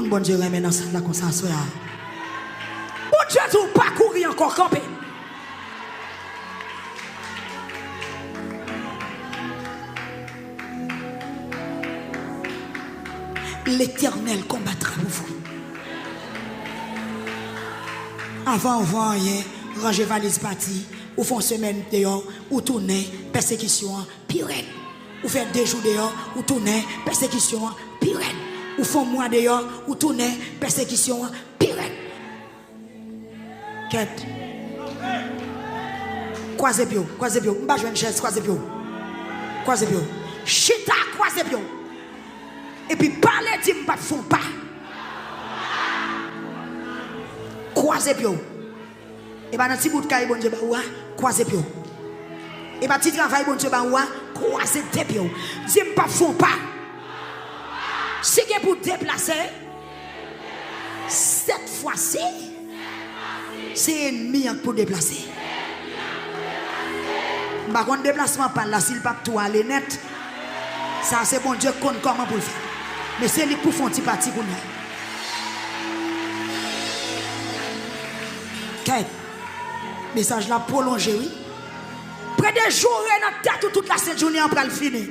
Bon Dieu, remet dans cette là comme ça, soya. Bon Dieu, tu pas courir encore camper. L'Éternel combattra pour vous. Avant, rien, ranger valise parti, ou font semaine dehors, ou tourner, persécution, pirate. Ou faire 2 jours dehors, ou tourner, persécution, pirate. Ou font mois dehors, ou tourner, persécution, pirate. Quête. Croisez bio, m'ba jouer une chaise, croisez bio. Chita, croisez bio. Et puis parler dit m'pas font pas. Croisez bio. Et ben dans petit bout de caille bon Dieu ba ouah, croisez bio. Et ben petit travail bon Dieu ba ouah, croisez bio. Dit m'pas font pas. Si vous pour déplacer, cette fois-ci, c'est ennemi pour déplacer. Par contre, déplacement par là, s'il pas tout aller net, ça c'est bon Dieu compte comment pour le faire. Mais c'est lui pour faire un petit parti pour nous. Quel message là prolongé, oui. Près des jours, et notre tête toute la cette journée après le finir.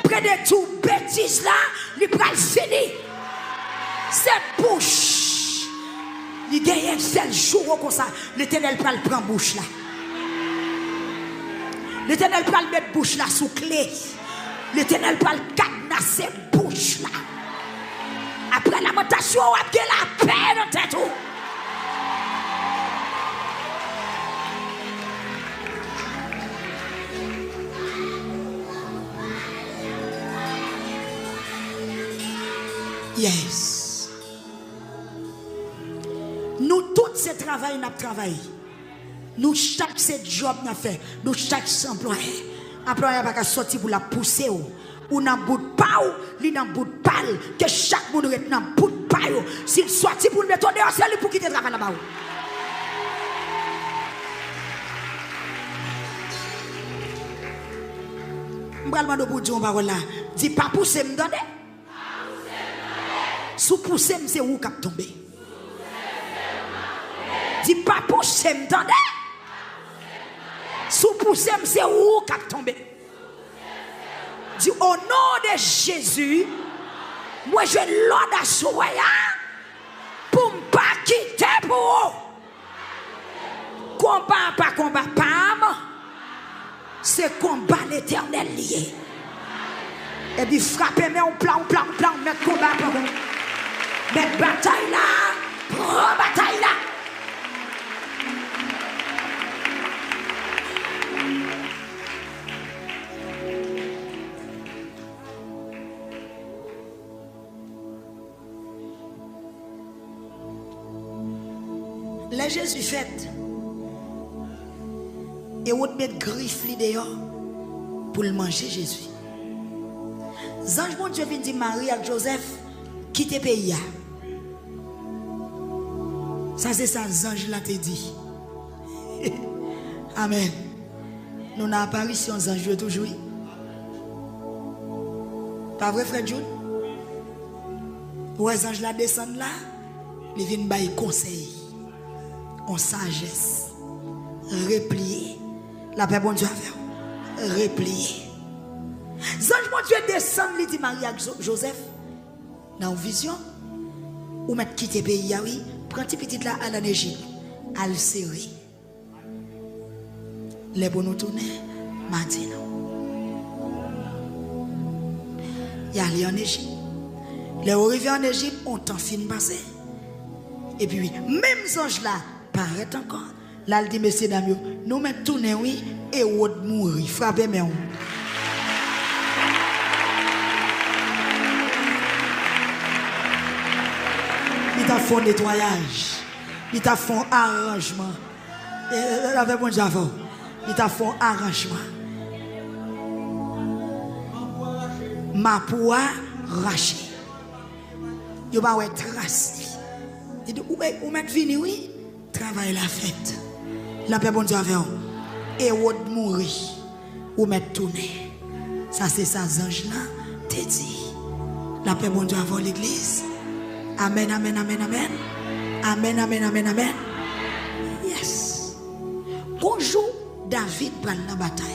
Près de tout bêtise là, il prend le fini. Cette bouche, il gagne un seul jour comme ça. L'Éternel prend le bouche là. L'Éternel prend le mettre bouche là sous clé. L'Éternel prend le cadenasser bouche là. Après la lamentation, on a la paix dans tête. Yes. Nous tous ces travail nous travaillé. Nous chaque ce job n'a fait. Nous chaque employé. Employé pas qu'à sortir pour la pousser ou dans bout de pau, li dans bout de pal que chaque monde est dans bout de pau. S'il sorti pour le mettre dehors, c'est lui pour quitter le travail là-bas. M'bral mando pour dire parole là. Dis pas pousser me donner. Sous pousser c'est où cap tomber. Dis pas pousser me donner. Sous pousser c'est où cap tomber. Dis au nom de Jésus, moi je l'ordre à soya pour ne pas quitter pour combat pas combat pas. C'est combat l'Éternel lié. Et puis frapper mais on plan mettre combat pour mettre bataille là, prends bataille là. Les Jésus fait et on met griffe dehors pour le manger Jésus. Ange bon Dieu vient dire Marie et Joseph quitter pays. Ça c'est ça ange là te dit. Amen. Nous avons apparition ange toujours. Pas vrai frère Jude? Ouais ange là descend là, il vient bailler conseil. En sagesse, replier. La paix, bon Dieu, replier. Zange, mon Dieu, descend, il dit Marie à Joseph, dans une vision, ou mettre quitter le pays, oui, prends petit petit là, à l'Égypte, à le serrer. Les bons nous tourner, maintenant. Il y a allé en Égypte. Les arrivés en Égypte, on t'en fin passé. Et puis, même zange là, paraît encore. Là, il dit, messieurs, dames, nous mettons tourner, oui, et on mourir. Frappez, mais on. Il t'a fait un nettoyage. Il t'a fait un arrangement. Avec mon Java. Il t'a fait un arrangement. Ma poire rachée. Il va avoir trace. Il dit, où met fini, oui? Travail la fête. La paix, bon Dieu, avec vous. Et vous mourir. Ou mettre tourner. Ça, c'est ça, ange là, te sorti. La paix, bon Dieu, avant l'église. Amen, amen, amen, amen. Amen, amen, amen, amen. Yes. Bonjour, David prend la bataille.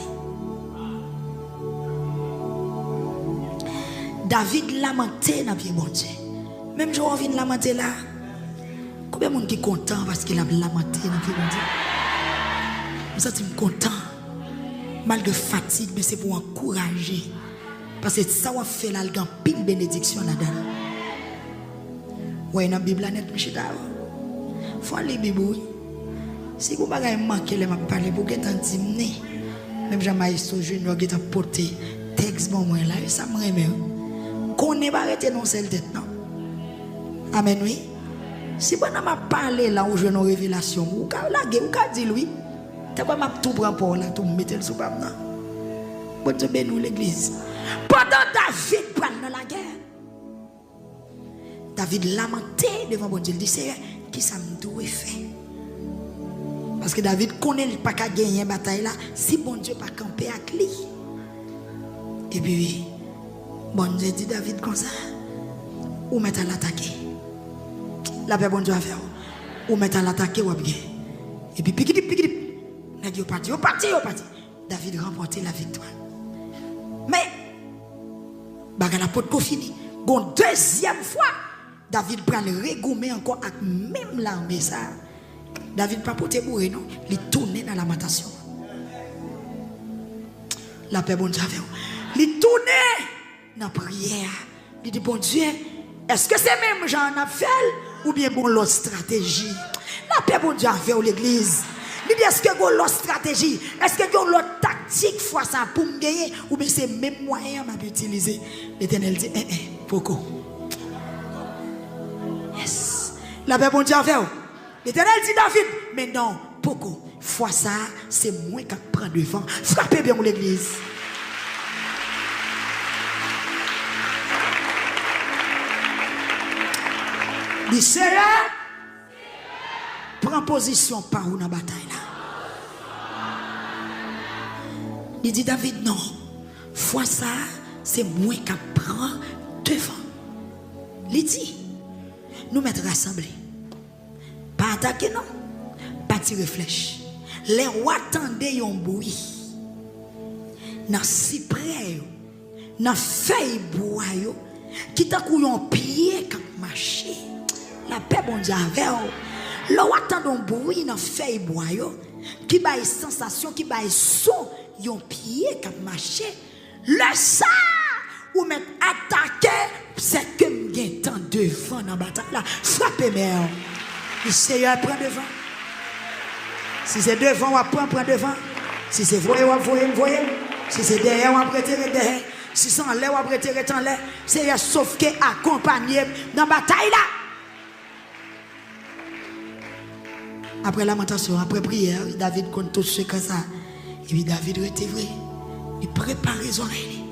David lamentait dans pied bon Dieu. Même je envie de lamenter là. Combien de monde qui est content parce qu'il a lamenté dans pied bon Dieu? Je me sens content. Malgré fatigue, mais c'est pour encourager. Parce que ça va faire là, il y a une bénédiction là-dedans. Oui, dans la Bible, il faut aller la Bible. Si vous ne manquez pas de parler, vous êtes en dîner. Même jamais ce jeune, vous êtes porté texte bon moi là, ça me remet. Qu'on n'est pas arrêté non seul tête non. Amen oui. Si vous n'avez pas parlé là où je nos révélations, vous avez dit lui. Tu vas pas tout prendre pour là, tout mettre le sous pas non. Bon Dieu bénisse l'église. Pendant David prend dans la guerre. David lamentait devant bon Dieu, il dit Seigneur, qui ça me doit faire? Parce que David connaît pas qu'à gagner une bataille là, si bon Dieu pas camper avec lui. Et puis, bon Dieu dit David comme ça, ou mettre à l'attaquer. La paix bon Dieu a fait, ou mettre à l'attaquer ou à bien. Et puis, piquit. Nèg parti. David remporté la victoire. Mais, bagarre la porte ko fini. Bon deuxième fois, David prend le regoumer encore avec même l'armée ça. David pas porté bourré non, il tourne dans la lamentation. La paix bon Dieu avec. Il tourne dans la prière. Il dit bon Dieu, est-ce que c'est même Jean a fait ou bien bon l'autre stratégie? La paix bon Dieu avec l'église. Il dit est-ce que vous avez l'autre stratégie? Est-ce que vous avez l'autre tactique fois ça pour me gagner? Ou bien c'est le même moyen que je peux utiliser? L'Éternel dit, pourquoi? Yes. La paix bon Dieu avec vous. L'Éternel dit David, mais non, pourquoi? Fois ça, c'est moi qui prends devant. Frappez bien l'église. Dit Seigneur, prends position par où dans la bataille là. Il dit David, non. Fois ça, c'est moi qui prends devant. Il dit, nous mettre rassemblés. Pas attaquer, non. Pas tirer flèche. Les rois attendaient un bruit. Dans cyprès, dans feuille bois, qui t'a couillé un pied qui marché. La paix, bon Dieu, avec eux. Le roi attend un bruit dans feuille bois, qui a une sensation, qui a un son, yon pied qui marché. Le ça, ou mettre attaquer, c'est que m'gain temps devant dans la bataille là. Frappez mère. Le Seigneur prend devant. Si c'est devant, on prend devant. Si c'est voyez, on voyez. Si c'est derrière, on prête derrière. Si c'est en l'air, on prête en l'air. C'est sauf que accompagné dans la bataille là. Après lamentation, après prière, David compte tout ce que ça. Et puis David était vrai. Il prépare les oreilles.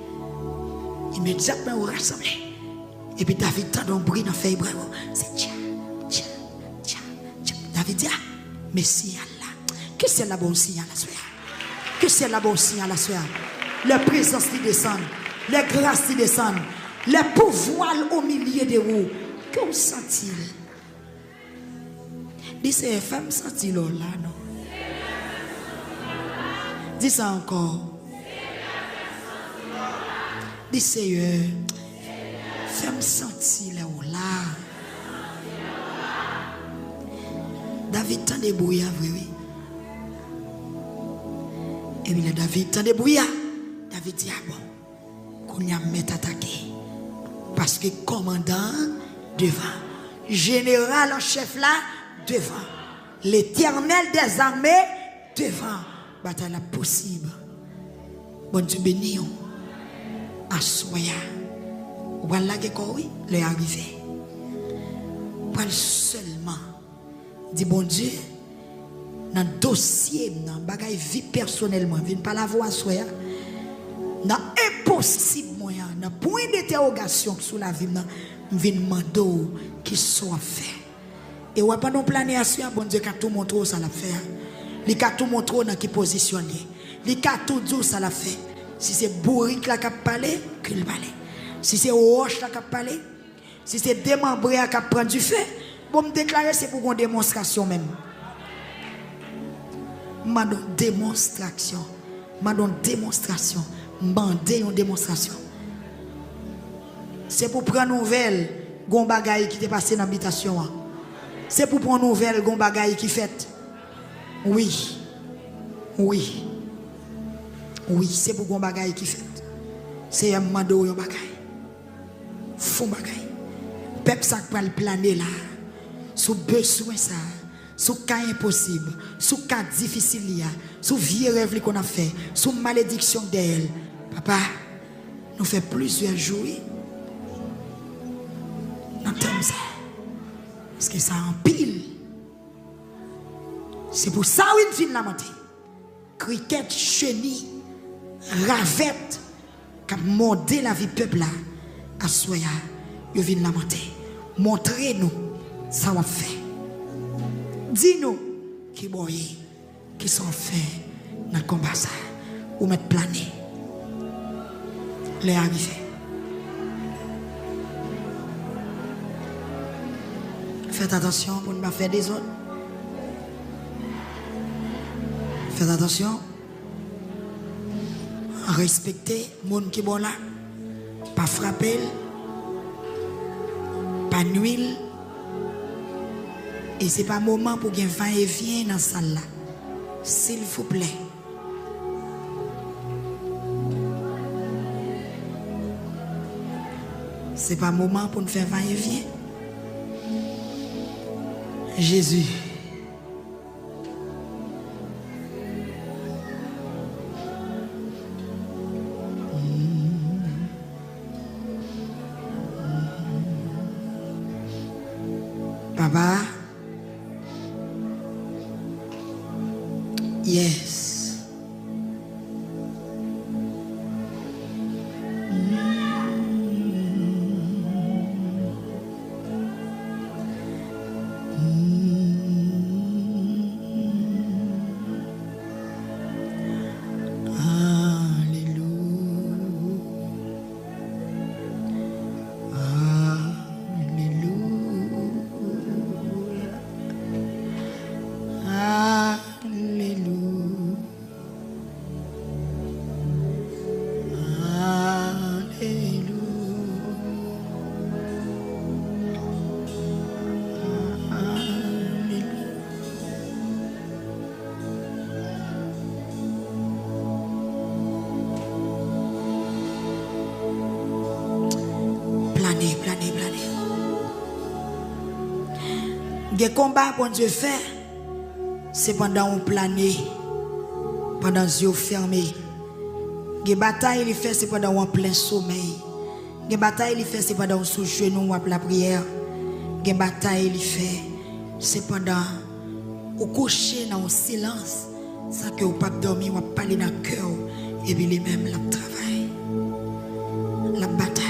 Immédiatement, il rassemble. Et puis David tend un bruit dans le feuille bravo. C'est tcha. David dit, mais signal là. Que c'est la bonne signal la soeur? Que c'est la bonne signal la soeur? La présence qui descend, les grâces qui descendent, les pouvoirs au milieu de vous. Que vous sentez? Dis c'est femme senti là non. Dis ça encore. Dis Seigneur, femme senti là là. David t'a débrouillé oui. Et puis David t'a débrouillé. David dit ah bon, qu'on y a met attaqué. Parce que commandant devant, général en chef là devant, l'Éternel des armées devant. Bataille la possible. Bon Dieu béni. Assoya. Voilà que oui, le arrivé. Pas seulement. Dit bon Dieu, dans le dossier, dans bagaille vie personnellement, viens pas la voir assoya. Dans impossible moyen, dans point d'interrogation sur la vie, viens demander qui soit fait. Et ouais pendant planer assoya, bon Dieu, quand tout montre ça l'a fait. Il a tout montré dans qui positionné. Il a tout dit ça l'a fait. Si c'est bourrique là qui a parlé, qu'il parle. Si c'est roche qui a parlé, si c'est démembré qui a pris du feu, bon me déclarer c'est pour une démonstration même. Ma donne démonstration. Ma donne démonstration. Mandé une démonstration. C'est pour prendre nouvelle gon bagaille qui t'est passé dans l'habitation. C'est pour prendre nouvelle gon bagaille qui fait. Oui. Oui. Oui, c'est pour gon bagaille qui fait. C'est un mando yon bagaille. Fou bagaille. Peuple ça prend le planer là. Sous besoin ça. Sous cas impossible, sous cas difficile, sous vieux rêve qu'on a fait, sous malédiction d'elle. Papa, nous fait plusieurs jours. Nous t'aimons ça. Parce que ça empile. C'est pour ça où il vient la montée. Cricket, chenille, ravette, qui a mordé la vie peuple là. À soya, il vient la montée. Montrez-nous ça va faire. Dis-nous qui boyent, qui sont faits dans le combat ça, ou mettre plané. Les arrivés. Faites attention pour ne pas faire des autres. Faites attention. Respectez les gens qui sont là. Pas frapper. Pas nuire. Et ce n'est pas le moment pour qu'il va et vient dans la salle là. S'il vous plaît. Ce n'est pas le moment pour nous faire va et vient. Jésus. Papa. Yes. Les combats pour Dieu fait, c'est pendant on plané, pendant les yeux fermés. Les batailles il fait, c'est pendant on plein sommeil. Les batailles il fait, c'est pendant on sous genou ou la prière. Les batailles il fait, c'est pendant on couché dans le silence, sans que vous pas dormir ou parler dans le cœur, et puis les mêmes la travail, la bataille.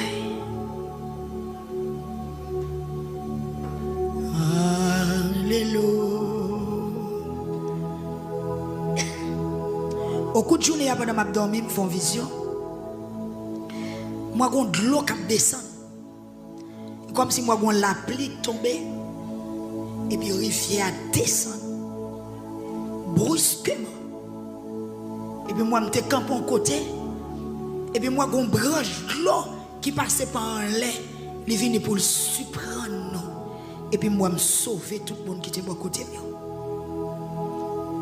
Au coup de journée, après que je dormi, je fais une vision. Moi, j'ai de l'eau qui descend. Comme si moi, j'ai la pluie tombée. Et puis, rivière descend. Brusquement. Et puis, moi, je suis campé à côté. Et puis, moi, j'ai une branche de l'eau qui passait par un lait. Il vient pour le surprendre. Et puis, moi, je sauve tout le monde qui était à côté.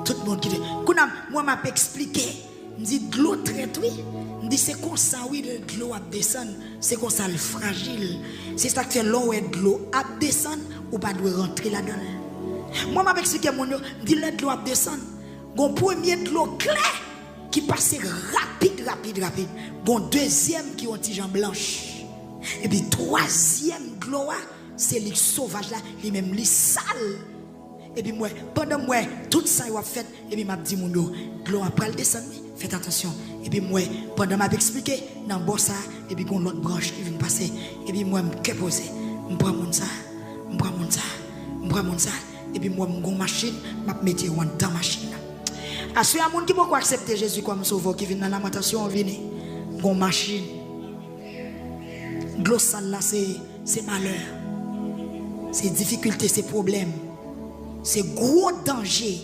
Tout le monde qui dit, moi, je m'ai expliqué. Je dis, de l'eau traite, oui. Je dis, c'est comme ça, oui, de l'eau à descendre. C'est comme ça, le fragile. C'est ça que fait l'eau et de l'eau à descendre ou pas de rentrer là-dedans. Moi, je m'ai expliqué, je dis, de l'eau à descendre. Bon, premier de l'eau clair qui passe rapide. Bon, deuxième qui ont des jambes blanches. Et puis, troisième de l'eau, c'est les sauvages là, les mêmes les sales. Et puis moi, pendant moi, tout ça il a fait, et puis m'a dit mon yo, l'eau après le descendre, faites attention. Et puis moi, pendant m'a expliqué, dans le ça, et puis qu'on l'autre branche qui vient passer, et puis moi, je me pose, je prends mon ça, et puis moi, je machine, je mets dans la machine. Est-ce qu'il y a des gens qui peuvent accepter Jésus comme sauveur qui vient dans la lamentation, vient, une machine. L'eau sale là, c'est malheur. C'est difficulté, c'est problème. C'est gros danger.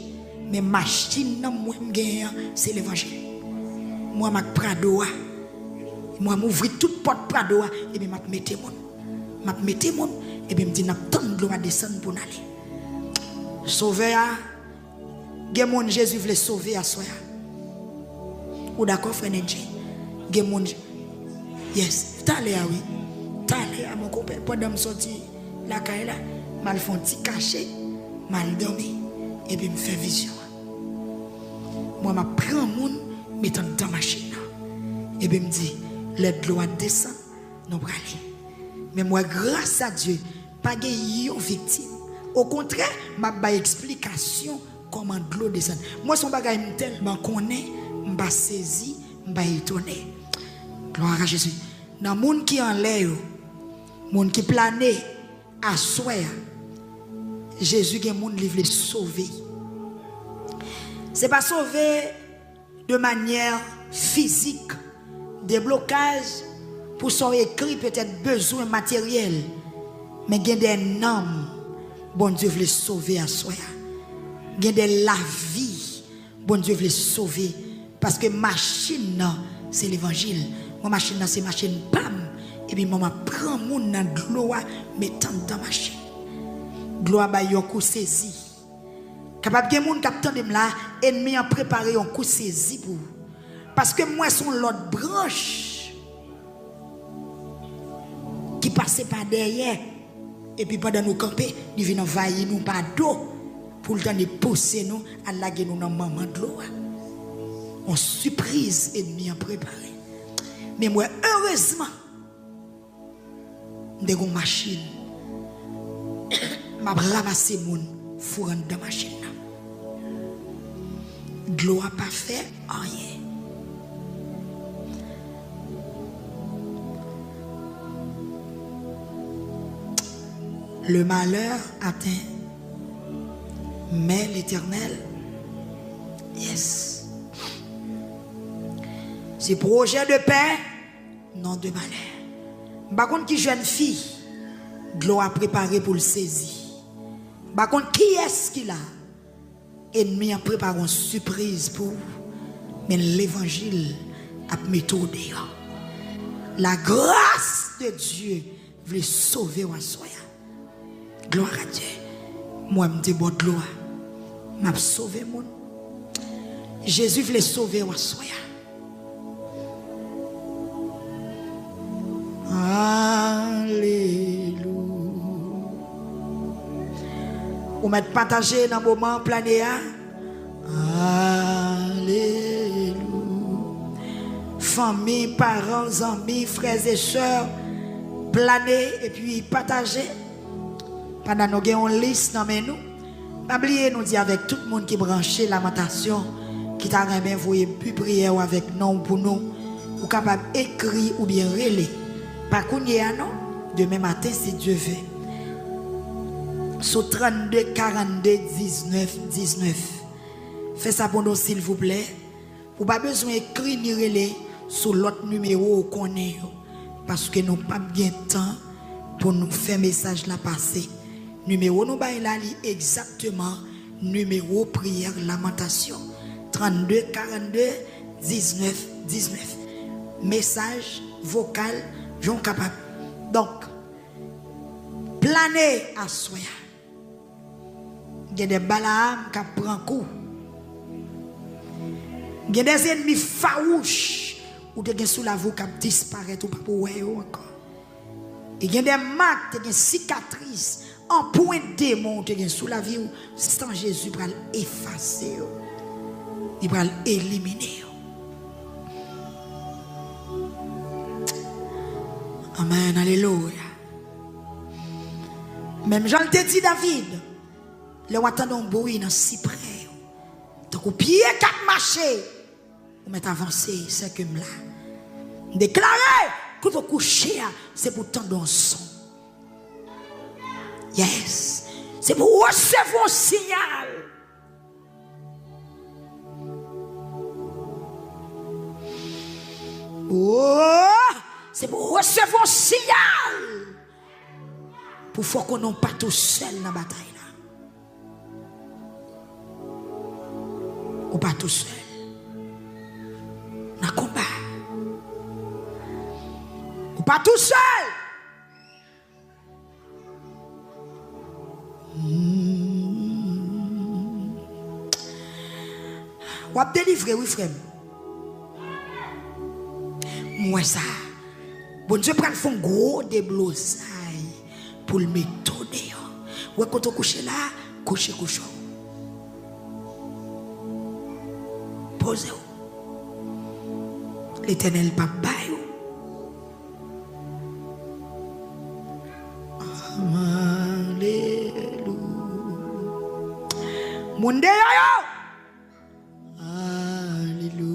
Mais machine, moi, c'est l'évangile. Moi, je prado. Moi, m'ouvrir toute porte prado. Et bien, je mette mon. Et bien, je dis, je vais descendre pour aller. Sauver, Jésus voulait sauver à soi. Ou d'accord, frère Nenji? Yes, t'allez, oui. T'allez à mon copain. Pendant que je sorti la caille là, mal font petit caché, mal dormi. Et puis, me fait vision. Moi, je prends mon, mettant dans ma machine. Et puis, me dit, l'aide l'eau descend, nous allons aller. Mais moi, grâce à Dieu, pas de victime. Au contraire, je vais explication comment l'eau descend. Moi, son bagage tellement connaît, je vais saisir, je vais étonner. Gloire à Jésus. Dans le monde qui en l'air, le monde qui plane à soi, Jésus qui est le monde qui veut sauver. Ce n'est pas sauver de manière physique, des blocages pour son écrit, peut-être besoin matériel, mais il y a des noms, bon Dieu veut sauver à soi. Il y a de la vie, bon Dieu veut sauver. Parce que machine, c'est l'évangile. Moi, machine, c'est machine, bam. Et puis, maman prend mon dans de l'eau, mettant dans la machine. Gloire, bah, yon coup saisi. Capable de moun captant de là, ennemi a préparé un coup saisi pour. Parce que moi, son l'autre branche qui passait par derrière. Et puis, pendant nous camper, il vient envahir nous par d'eau pour le temps de pousser nous à laguer nous dans le moment de l'eau. On surprise ennemi a préparé. Mais moi, heureusement, j'ai une machine. Je vais ramasser mon four dans la machine. De l'eau n'a pas fait rien. Le malheur atteint. Mais l'Éternel, yes. C'est projet de paix, non de malheur. Par contre, qui jeune fille, de l'eau a préparé pour le saisir. Par contre, qui est-ce qu'il a? Ennemi a préparé une surprise pour. Mais l'évangile a méthodé. La grâce de Dieu veut sauver ou soi. Gloire à Dieu. Moi, je me dis, bon, gloire. Je sauvé mon. Jésus voulait sauver ou soi. Alléluia. Vous m'êtes partagé dans le moment plané. Alléluia. Famille, parents, amis, frères et sœurs, planer et puis partager. Pendant nous avons une liste dans nous. N'oubliez nous dire avec tout le monde qui branché lamentation, qui t'a bien voyé plus prière avec nous pour nous, ou capable d'écrire ou bien relire. Par contre, non, demain matin, si Dieu veut. Sur 32, 42, 19, 19. Faites ça pour nous, s'il vous plaît. Vous n'avez pas besoin d'écrire ni relire sur l'autre numéro qu'on est. Parce que nous n'avons pas bien de temps pour nous faire message là passer. Numéro nous ba là exactement numéro prière lamentation 32 42 19 19. Message vocal j'en capable. Donc planer à soi. Il y a des balaam qui prend coup. Il y a des ennemis farouches ou des sous la voix qui disparaître ou pas pour encore. Il y a des marques, des cicatrices en point de démon sous la vie où sans Jésus va l'effacer. Il va l'éliminer. Amen, alléluia. Même Jean te dit David, le wattan un bruit dans si près. Donc au pied quatre marcher, vous mettez avancé, c'est comme là. Déclarer que vous couchez, c'est pour tendre un son. Yes. C'est pour recevoir un signal. Oh, c'est pour recevoir un signal. pour faut qu'on non pas tout seul dans la bataille là. Ou pas tout seul. Dans le combat. Ou pas tout seul. Ou à délivrer, oui frère. Moi ça. Bon Dieu prend fond gros débloussaille pour le méthode. Ou quand on couche là, couche. Posez-vous. L'Éternel papa. Alléluia. Monde yo. Alléluia.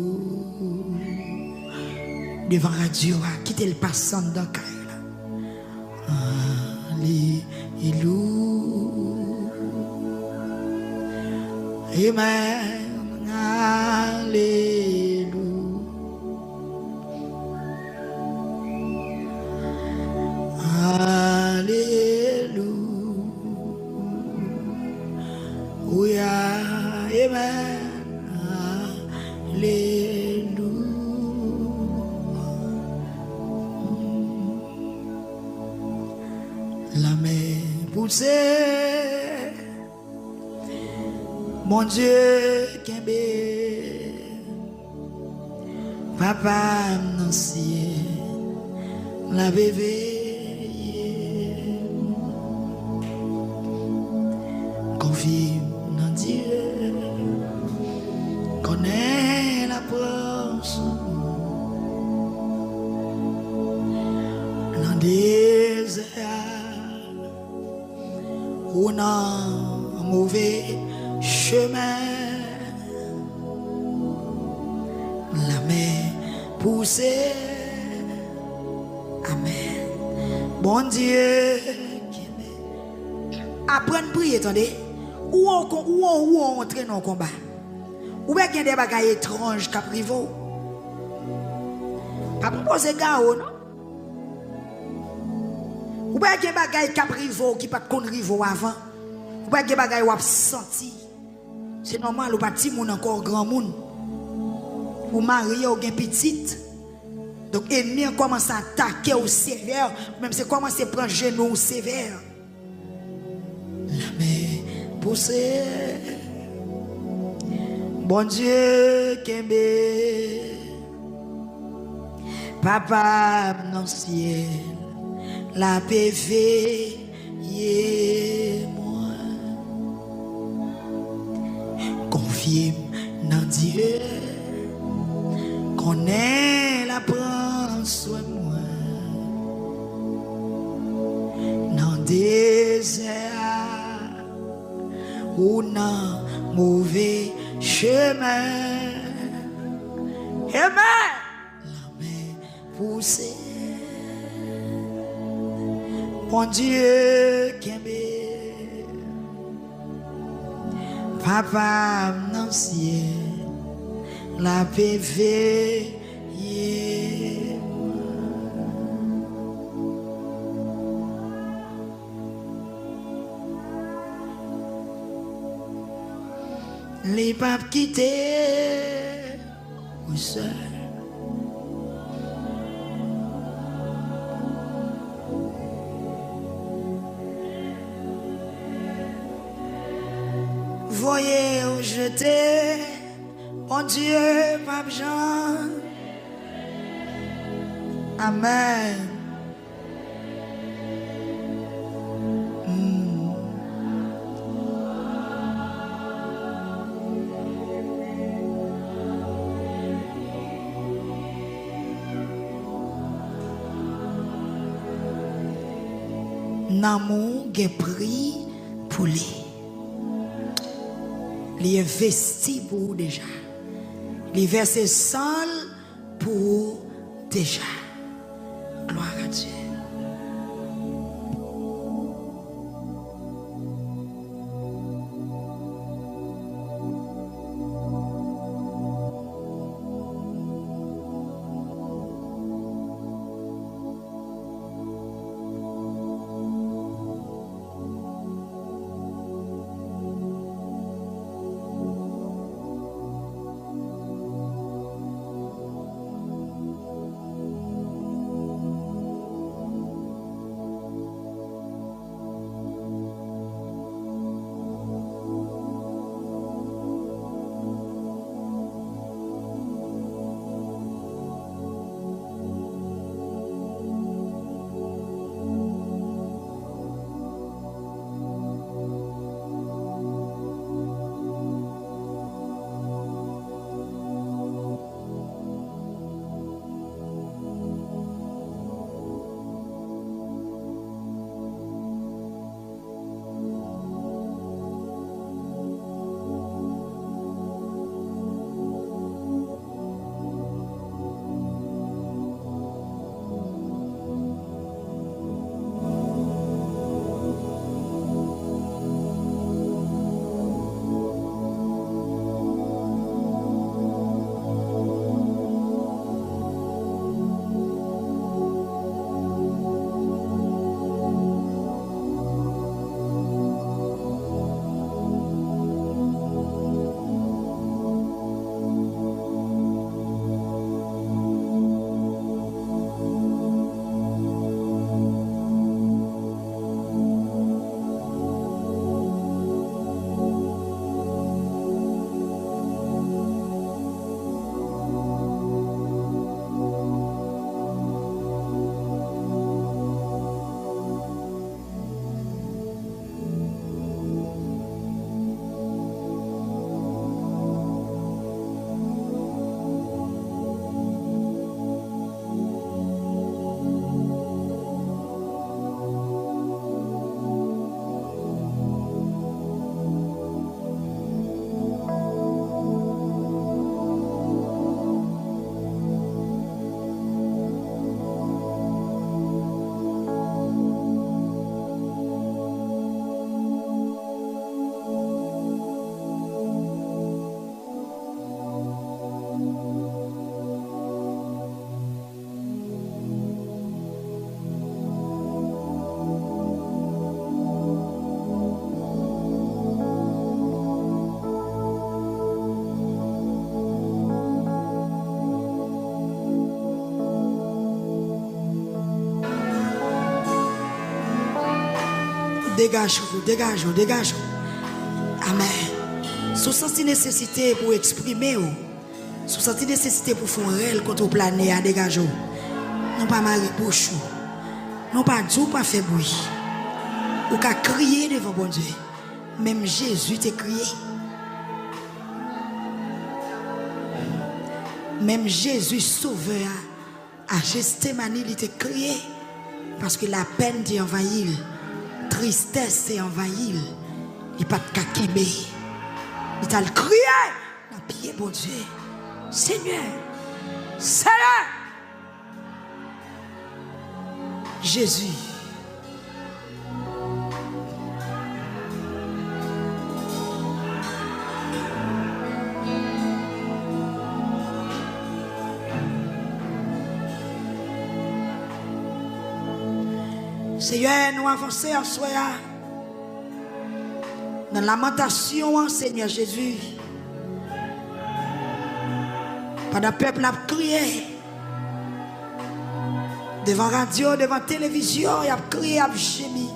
Devant radio, quittez le passant dans le cœur. Alléluia. Amen. Alléluia. Alléluia. Amen. Alléluia. La main poussée, mon Dieu kembe, papa non ciel, la bébé. Confie dans Dieu, connais la force, dans des désert, ou dans mauvais chemin, la main poussée, amen. Bon Dieu, apprendre à prier, attendez. Où on entre dans le combat? Ou bien qu'il y a des bagailles étranges qui arrivent? Pas pour poser gao, non? Ou bien qu'il y a des bagailles qui arrivent qui pas de rivo avant? Ou bien qu'il y a des bagailles qui ont senti? C'est normal, ou pas petit monde encore grand monde. Ou marié ou gen petite. Donc ennemi commence à attaquer au sévère, même si commence à prendre genou au sévère. La main poussée, bon Dieu kembe, papa dans le ciel, la PV moi, confie dans Dieu, connais la prend soin moi, dans désert. Ou non mauvais chemin. Amen. La main poussée. Mon Dieu kembe. Papa dans le ciel. La PV. Les papes quittés, oui seul. Voyez où j'étais, mon Dieu, pape Jean. Amen. Namon gen pris pour lui. Il investi pour déjà. Il verse seul pour déjà. Gloire à Dieu. Dégage-vous, dégage-vous, dégage-vous. Amen. Sous senti nécessité pour exprimer, sous senti nécessité pour faire réel quand on plane à dégager. Non pas marrer bouche. Non pas dire pas faire bruit. Ou qu'à crier devant bon Dieu. Même Jésus t'a crié. Même Jésus sauveur à Gethsémani il t'a crié. Parce que la peine t'est envahie. Tristesse t'est envahie. Il n'y a pas de kakébé. Il t'a crié. Dans le pied bon Dieu. Seigneur. Seigneur. Jésus. Seigneur, nous avançons en soi. Dans la lamentation, Seigneur Jésus. Pendant le peuple a crié. Devant radio, devant télévision, il a crié, il a gémi.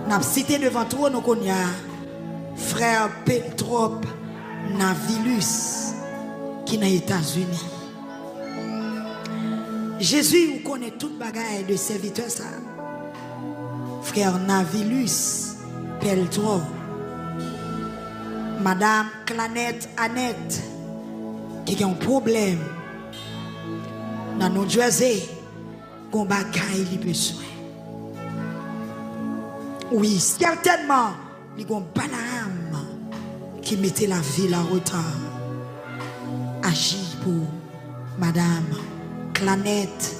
Nous avons cité devant toi, nous connaissons frère Peltrop Navilus qui est dans les États-Unis. Jésus, vous connaissez toute bagaille de serviteur ça. Frère Navilus Peltrop, Madame Clanette Annette qui a un problème. Dans nos Jersey, qu'on bagaille les besoins. Oui, certainement, il y a un Balaam qui mettait la ville en retard. Agit pour Madame Clanette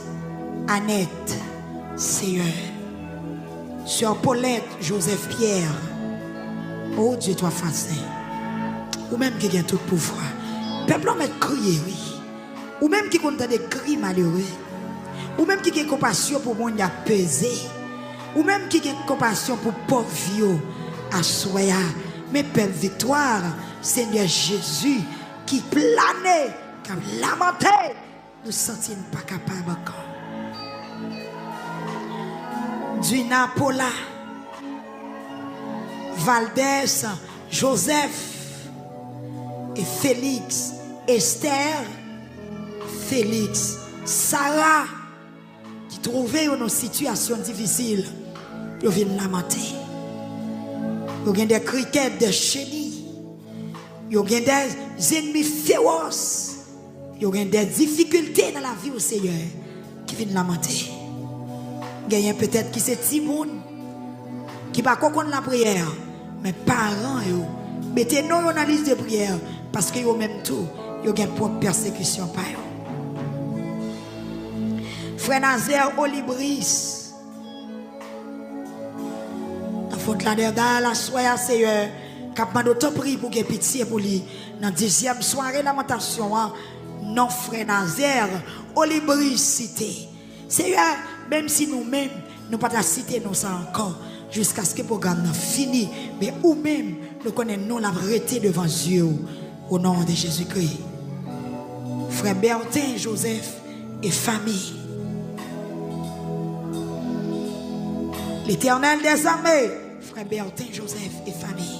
Annette Seigneur. Sœur Paulette Joseph Pierre. Oh Dieu, toi facile. Ou même qui a tout pouvoir. Peuple m'a crié, oui. Ou même qui compte des cris malheureux. Ou même qui a compassion pour mon a pesé. Ou même qui a compassion pour pauvre vieux à soya. Mais Père victoire, Seigneur Jésus, qui planait, qui lamentait, nous sentions pas capables encore. Du Napola, Valdès, Joseph et Félix, Esther, Félix, Sarah, qui trouvaient une situation difficile, ils viennent lamenter. Ils ont des criquettes, des chenilles, ils ont des ennemis féroces, ils ont des difficultés dans la vie au Seigneur, qui viennent lamenter. Il y a peut-être qui c'est Timoun, qui ne va pas comprendre la prière, mais parents, mettez-nous dans la liste de prière, parce qu'ils ont même tout, ils ont une propre persécution par eux. Frère Nazaire Olibris, la faute la dernière, la soirée, Seigneur, cap d'autres prix pour qu'il pitié pour lui. Dans la 10e soirée lamentation, non, frère Nazaire Olibris cité. Seigneur, même si nous-mêmes, nous ne pouvons pas citer nous ça encore, jusqu'à ce que le programme soit fini, mais ou même, nous connaissons la vérité devant Dieu, au nom de Jésus-Christ. Frère Bertin Joseph et famille. L'Éternel des armées, frère Bertin Joseph et famille.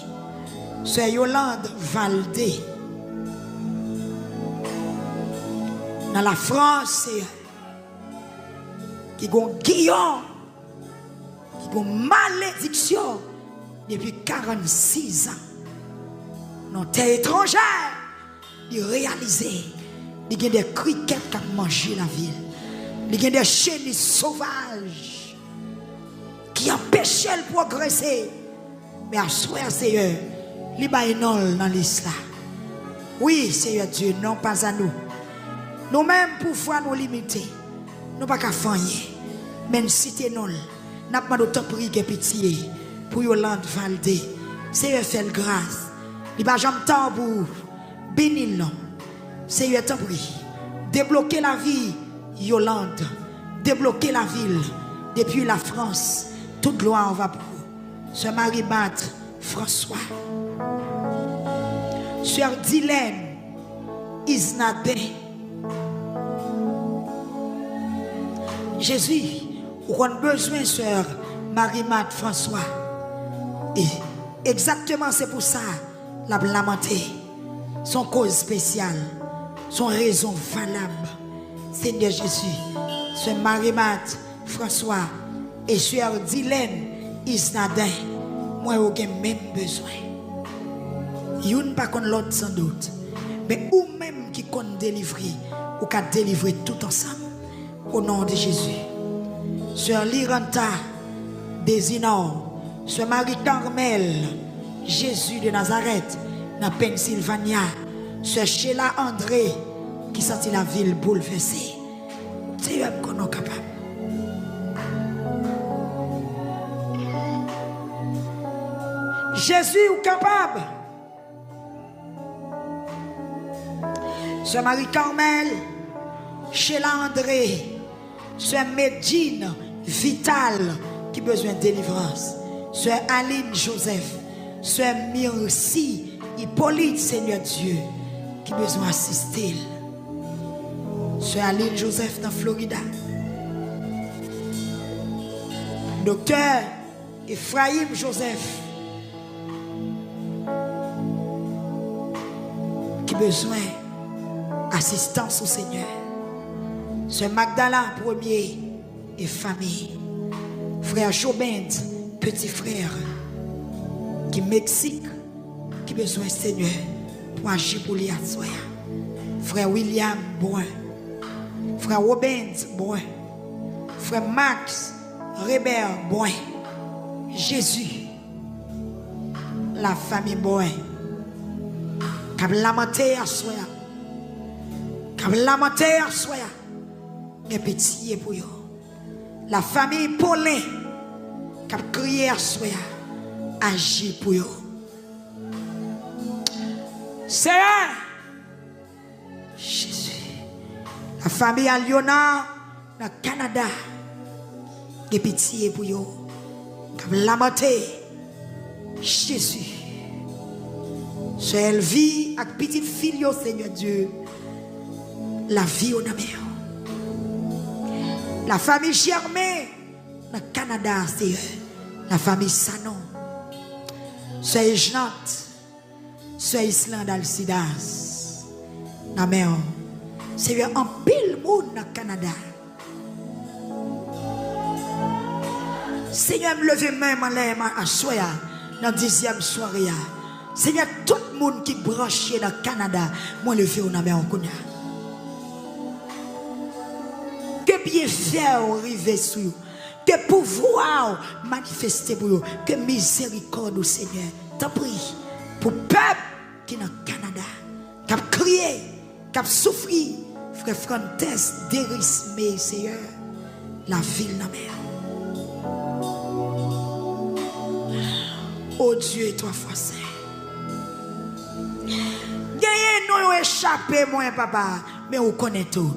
Sœur Yolande Valdé. Dans la France, qui ont Guillaume, qui ont malédiction depuis 46 ans. Dans terre étrangère, de réaliser, il y a des criquettes qui ont mangé la ville. Il y a des chenilles sauvages qui empêchaient de progresser. Mais à soi, Seigneur, il y a un nom dans l'islam. Oui, Seigneur Dieu, non pas à nous. Nous-mêmes, pour nous limiter, nous ne pouvons pas faire. Mais citer nous, nous avons demandé de prier pitié pour Yolande Valdé. Seigneur, fait grâce. Il va jamais temps pour bénir nous. Seigneur, t'en prie. Débloquer la vie, Yolande. Débloquer la ville depuis la France. Toute gloire va pour vous. Sœur Marie-Mat, François. Sœur Dilène, Isnadin. Jésus, on a besoin, sœur Marie-Mat François. Et exactement c'est pour ça la lamenté. Son cause spéciale, son raison valable. Seigneur Jésus, c'est Marie-Mat François et sœur Dylan Isnadin, moi j'ai même besoin. Youn pas qu'on l'autre sans doute, mais ou même qui compte délivrer, ou qu'à délivrer tout ensemble. Au nom de Jésus. Sœur Liranta Desinor, Sœur Marie-Carmel, Jésus de Nazareth, dans Pennsylvania, Sœur Sheila André, qui sentit la ville bouleversée. C'est eux qu'on est capable. Jésus est capable. Sœur Marie-Carmel, Sheila André, Sœur Medjine Vital qui besoin de délivrance, Sœur Aline Joseph, Sœur Mirci Hippolyte Seigneur Dieu qui besoin d'assister, Sœur Aline Joseph dans Florida, Docteur Ephraim Joseph qui besoin assistance au Seigneur. Sœur Magdala premier et famille. Frère Jobend, petit frère, qui Mexique, qui besoin Seigneur pour agir pour les Atsoya. Frère William Boin. Frère Robend Boin. Frère Max Rebert Boin. Jésus. La famille Boin. Qui a lamenté à Soya. Qui a lamenté à Soya. Mais pitié pour eux. La famille Paulin qui a crié à Soya, agit pour eux. Seigneur Jésus. La famille Aliona dans le Canada, qui a pitié pour eux. Qui a lamenté Jésus. Sœur Elvie avec petite fille, Seigneur Dieu. La vie au Namé. La famille Germain dans le Canada, c'est eux. La famille Sanon. Sœur Ejnante. Sœur Islande Alcidas. Namé. C'est eux en pile monde dans le Canada. Seigneur, me levez même en l'air à soya dans la 10e soirée. Seigneur, tout le monde qui branché dans le Canada, moi levé au Namé en Kounia. Que bien faire arriver sur vous, que pouvoir manifester pour vous, que miséricorde au Seigneur. T'en prie pour le peuple qui est dans le Canada, qui a crié, qui a souffert, frère Frantes, dérismé, Seigneur, la ville de la mer. Oh Dieu, et toi, Français. Gagnez nous échappé, moi, papa, mais on connaît tout.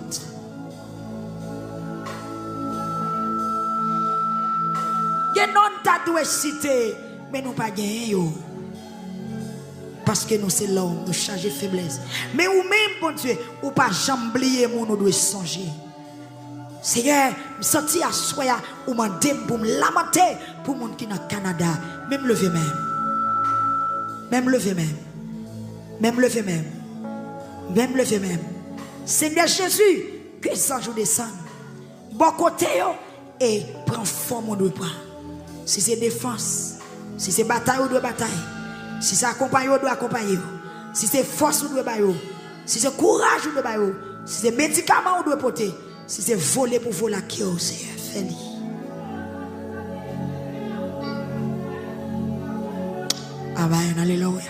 Gagnez non ta doué cité, mais nous pas gagner. Parce que nous c'est l'homme, nous charger faiblesse. Mais ou même, bon Dieu, ou pas jamblier, nous doit songer. Seigneur, je senti à soya ou mandé pour me lamenter pour mon qui dans le Canada. Même lever même. Même lever même. Même lever même. Même lever même. Seigneur Jésus, que ça joue descend. Bon côté et prend forme on doit prendre. Si c'est défense, si c'est bataille on doit bataille. Si c'est accompagner on doit accompagner. Si c'est force on doit bailler. Si c'est courage on doit bailler. Si c'est médicament on doit porter. Si c'est voler pour voler qui est fais-le. Amen, alléluia.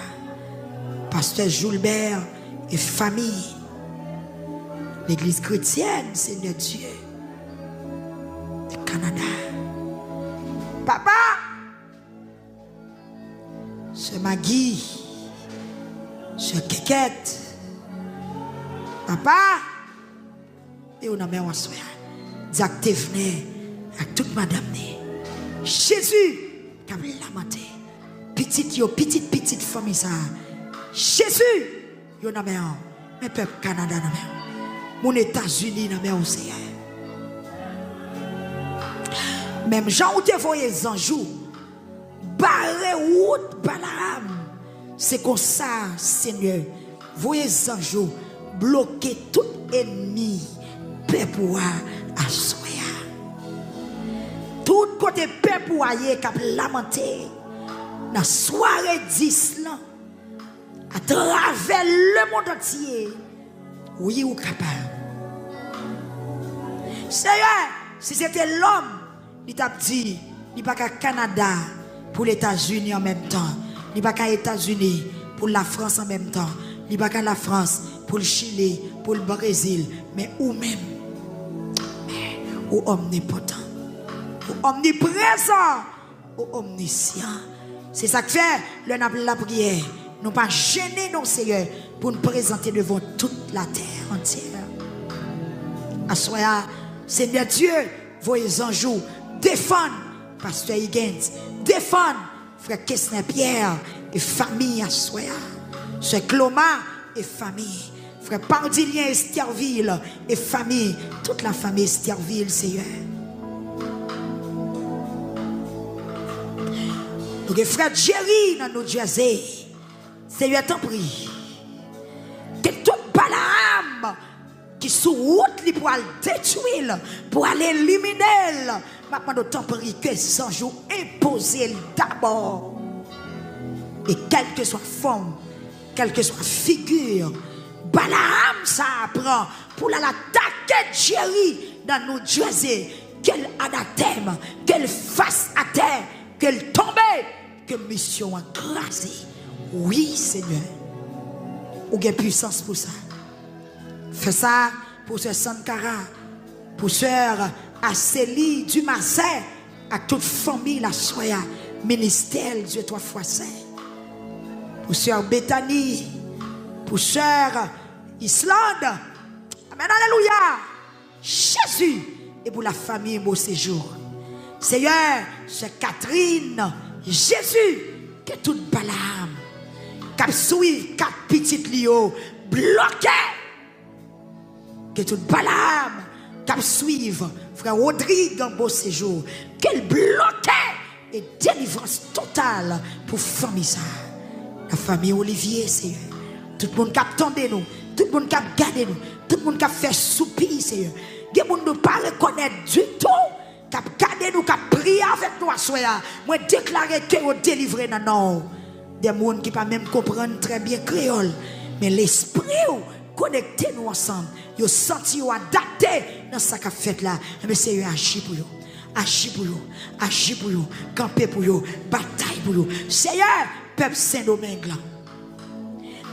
Pasteur Joulbert et famille. L'église chrétienne, Seigneur Dieu. Du Canada. Papa. Sœur Maggie. Sœur Kékette. Papa. Et on a mis en soi. D'acte venait à toute madame. Jésus, qui a lamenté. Petite famille ça. Jésus, il y a mis en. Mais peuple Canada, mon États-Unis, n'a mis aussi. Même Jean où te voyez anjou, barre route Balaam. C'est comme ça, Seigneur. Voyez anjou, bloquer tout ennemi, peuple à soya. Tout côté peuple qui a lamenté, dans la soirée 10 là, à travers le monde entier, oui, ou capable. Seigneur, si c'était l'homme, il t'a dit, il n'y a pas qu'à Canada pour les États-Unis en même temps, il n'y a pas qu'à États-Unis pour la France en même temps, il n'y a pas qu'à la France pour le Chili, pour le Brésil, mais ou même, ou omnipotent, ou omniprésent, ou omniscient. C'est ça que fait la prière. Nous pas gêner nos Seigneur pour nous présenter devant toute la terre entière. Assoya, Seigneur Dieu, voyez anges, défendre Pasteur Higgins, défendre Frère Kessner Pierre et famille Assoya, Frère Cloma et famille, Frère Pardilien Estherville et famille, toute la famille Estherville, Seigneur. Nous Frère Jerry dans New Jersey, Seigneur t'en prie, que tout Balaam qui sous route pour aller détruire, pour aller éliminer, maintenant t'en prie que sans jour imposer d'abord. Et quelle que soit forme, quelle que soit figure, Balaam ça apprend pour l'attaquer Jerry dans New Jersey, qu'elle anathème, qu'elle fasse à terre, qu'elle tombe, que mission écrasée. Oui, Seigneur. Ou gain puissance pour ça. Fais ça pour sœur Sankara, pour sœur Acélie du Marseille, à toute famille la soya, ministère Dieu 3 fois saint. Pour sœur Bethany, pour sœur Islande. Amen, alléluia. Jésus. Et pour la famille beau séjour. Seigneur, c'est Catherine, Jésus, que tout Balaam, cap suivre 4 petites lios, bloqué, que tout Balaam, cap suivre frère Rodrigue en beau séjour, qu'elle bloqué et délivrance totale pour famille ça. La famille Olivier, Seigneur. Tout le monde qui attendait nous, tout le monde qui a gardé nous, tout le monde qui a fait soupir, Seigneur. Il y a des gens qui ne pas reconnaître du tout. Qui a gardé nous, qui a prié avec nous à soya. Moi déclaré que vous délivrez dans nous. Des gens qui ne peuvent même comprendre très bien créole. Mais l'esprit connecté nous ensemble. Ils senti ou adapté dans ce qu'a fait là. Mais c'est agir pour vous. Agir pour vous. Agir pour vous. Camper pour vous. Bataille pour vous. Seigneur, peuple Saint-Domingue là.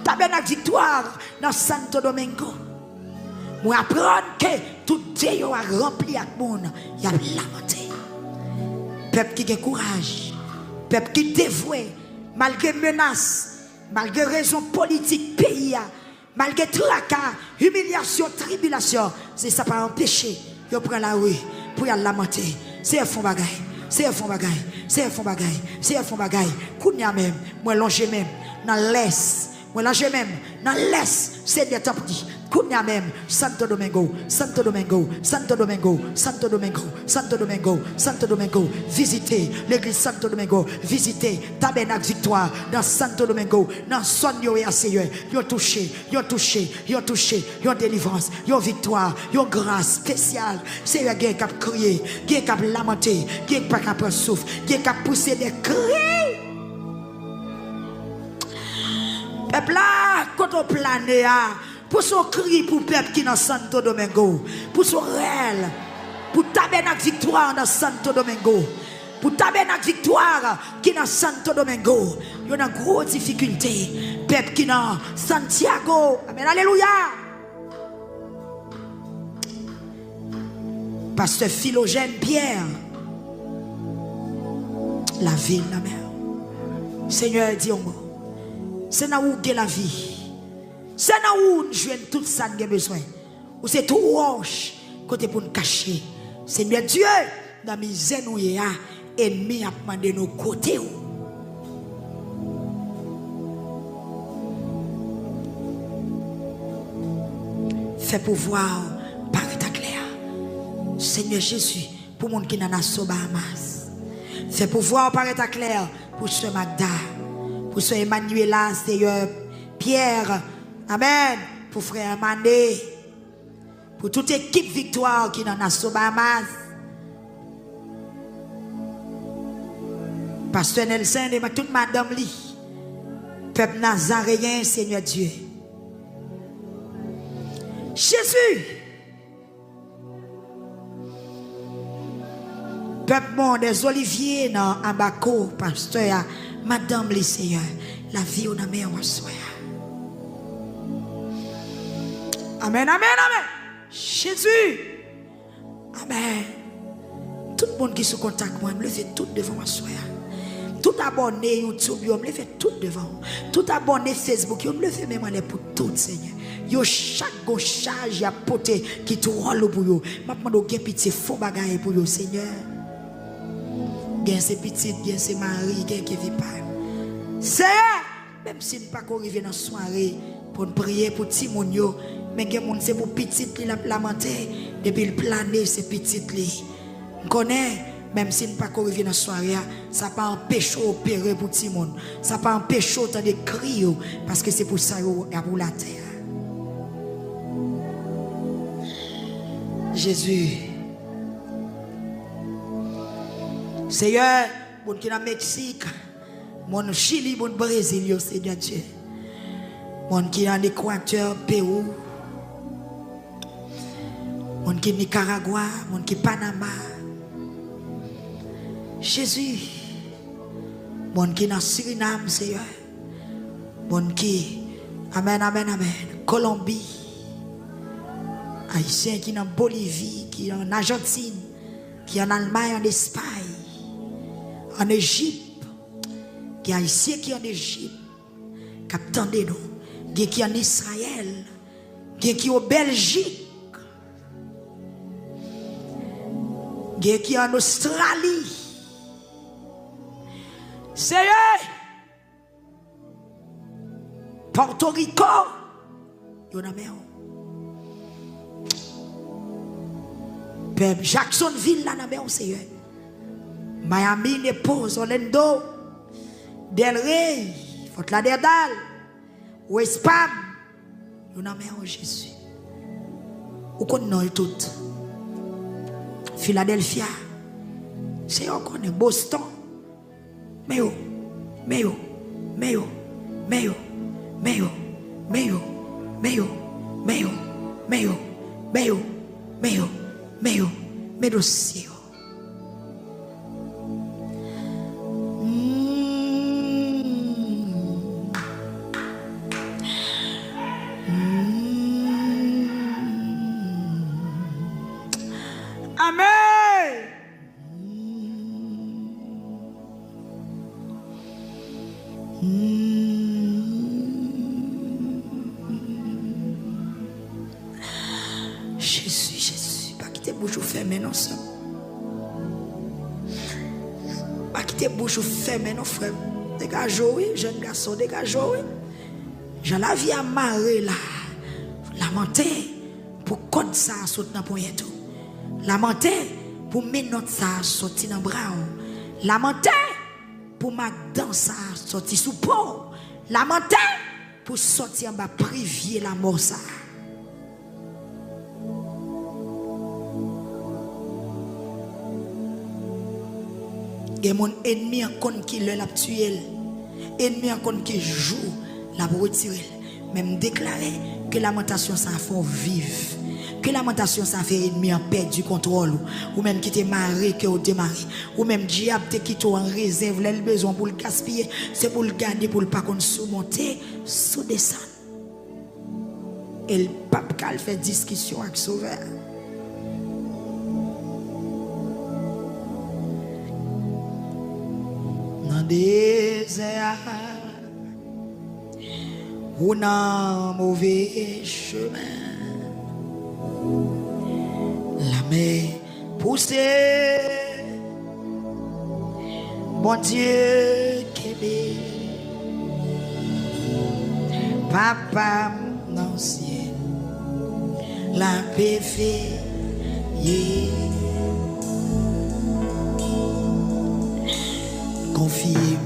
Tabernacle victoire dans Santo Domingo. Moi apprendre que tout Dieu a rempli avec monde, il a lamenté. Peuple qui a courage, peuple qui est dévoué, malgré menaces, malgré raison politique pays, malgré tracas, humiliation, tribulation, c'est ça pas empêcher. Yo prend la rue pour y lamenter. C'est un fond bagaille, c'est un fond bagaille, c'est un fond bagaille, c'est un fond bagaille. Kounya même, moi longer même dans l'est. Moi là j'ai même dans l'est, c'est des temps dit. Kounya même Santo Domingo, Santo Domingo, Santo Domingo, Santo Domingo, Santo Domingo, Santo Domingo. Visitez l'église Santo Domingo, visitez Tabernacle Victoire dans Santo Domingo, dans son yo et Seigneur. Yo touché, yo touché, yo touché, yo délivrance, yo victoire, yo grâce spéciale. Seigneur qui a crié, qui a lamenté, qui a pas souffle, qui a poussé des cris. Peuple là, quand on plane, pour son cri pour peuple qui est dans Santo Domingo, pour son réel, pour Tabernacle Victoire dans Santo Domingo, pour Tabernacle Victoire qui est dans Santo Domingo, il y a une grosse difficulté. Peuple qui est dans Santiago, amen, alléluia. Pasteur Philogène Pierre, la ville, la mer. Seigneur, dis au mot. C'est là où est la vie. C'est là où nous jouons tout ça nous avons besoin. Ou c'est tout roche côté pour nous cacher. Seigneur Dieu, dans la misère nous y a ennemi a demandé nos côtés. Fais pouvoir paraître clair. Seigneur Jésus, pour les gens qui sont dans Bahamas. Fait pouvoir paraître clair pour ce Magda, pour ce Emmanuela, Seigneur, Pierre, Amen, pour frère Mané, pour toute équipe victoire qui est dans Bahamas. Pasteur Nelson et toute madame Li, peuple nazaréen, Seigneur Dieu. Jésus, peuple monde des oliviers dans Abaco, pasteur, madame Li, Seigneur, la vie on a mis en soi. Amen, amen, amen. Jésus, amen. Tout le monde qui est sous contact, moi, me lève tout devant ma soi. Tout abonné YouTube, je me lève tout devant. Tout abonné Facebook, je me lève même pour tout, Seigneur. Yo chaque charge y a poté qui te rôle pour yo. M'a demandé gen petit faux bagaille pour yo, Seigneur. Gen ces petites, gen ces maris, gen qui vit pas. Seigneur, même si nous pas arriver dans soirée pour prier pour petit moun yo, mais gen moun c'est pour petite li la lamenté depuis le planer ces petites li. On connaît. Même si nous ne pouvons pas arriver dans la soirée, ça ne peut pas empêcher d'opérer pour tout le monde. Ça ne peut pas empêcher de crier parce que c'est pour ça qu'il y a pour la terre. Jésus. Seigneur, bon qui est au Mexique, mon Chili, mon Brésil, Seigneur Dieu. Mon qui est en Équateur, Pérou. Mon qui est Nicaragua, mon qui est Panama. Jésus, mon qui est dans Suriname, Seigneur, mon qui, amen, amen, amen, Colombie, Haïtien qui est en Bolivie, qui est en Argentine, qui est en Allemagne, en Espagne, en Égypte, qui est Haïtien qui est en Égypte, qui attendez nous, qui est en Israël, qui est en Belgique, qui est en Australie. Seigneur, Porto Rico, Peuple Jacksonville, là, Seigneur. Miami, Nepos, Orlando, Del Rey, Fort Lauderdale, West Palm, Jésus. Où connaît tout? Philadelphia, c'est on connaît Boston. Meio, meio, meio, meio, meio, meio, meio, meio, meio, meio, meio, meio, meio, Amen. Jésus, pas quitter bouche fermée non ça. Pas quitter bouche fermée non frère. Dégagez oui, jeune garçon, dégagez oui. J'ai la vie à marrer là. Lamenter pour code ça saute dans poignet tout. Lamenter pour minute ça sorti dans bras. Lamenter pour ma danse ça sorti sous peau. Lamenter pour sortir en bas privier la mort ça. Et mon ennemi en compte qui l'a tué. Ennemi en compte qui joue la retirer. Même déclarer que lamentation ça fait vivre. Que lamentation ça fait ennemi en perdre du contrôle. Ou même qui te marre que ou démarrer. Ou même diable te quitte en réserve. Le besoin pour le gaspiller. C'est pour le garder pour le pas qu'on sous-monter, sous-descendre. Et le pape Cal fait discussion avec Sauveur. Dans des désert, ou dans mauvais chemin, la mer poussée, bon Dieu qu'aimé, papa mon ciel, la paix fait, confie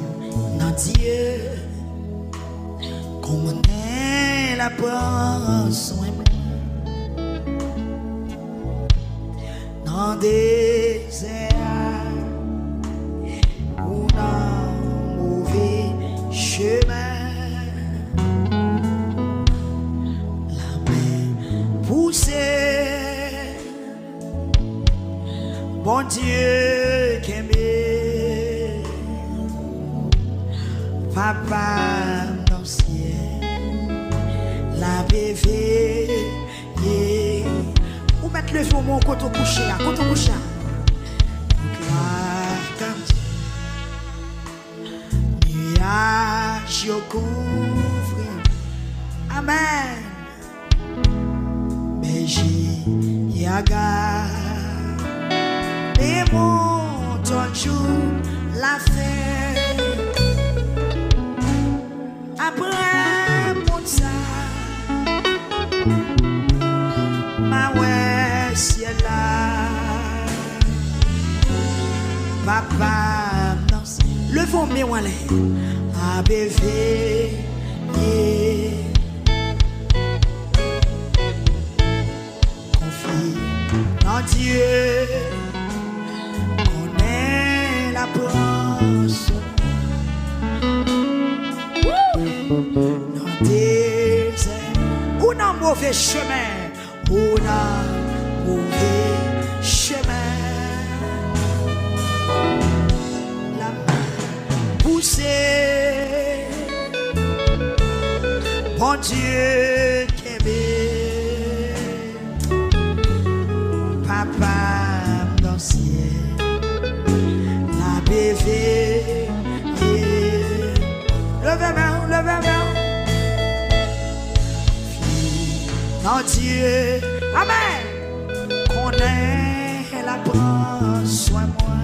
dans Dieu, qu'on est la prend soin dans des airs ou dans mauvais chemin. La main poussée, bon Dieu qui aime. Papa dans le ciel, la bébé, ou mettre le jour mon côté couché là, côté couché là. Nuage yo couvre, amen. Béji yaga, et mon toujours la fête. Après mon ça, ma ouais ciel là, papa danse. Levons mes walets, à bébé, confie en Dieu, connaît la brosse. Dans des airs, ou dans mauvais chemin, ou dans mauvais chemin. La main poussée, bon Dieu qui aimait, papa dans le ciel, la bébé. Levez-moi. Non Dieu, amen. Qu'on est la prend soin moi.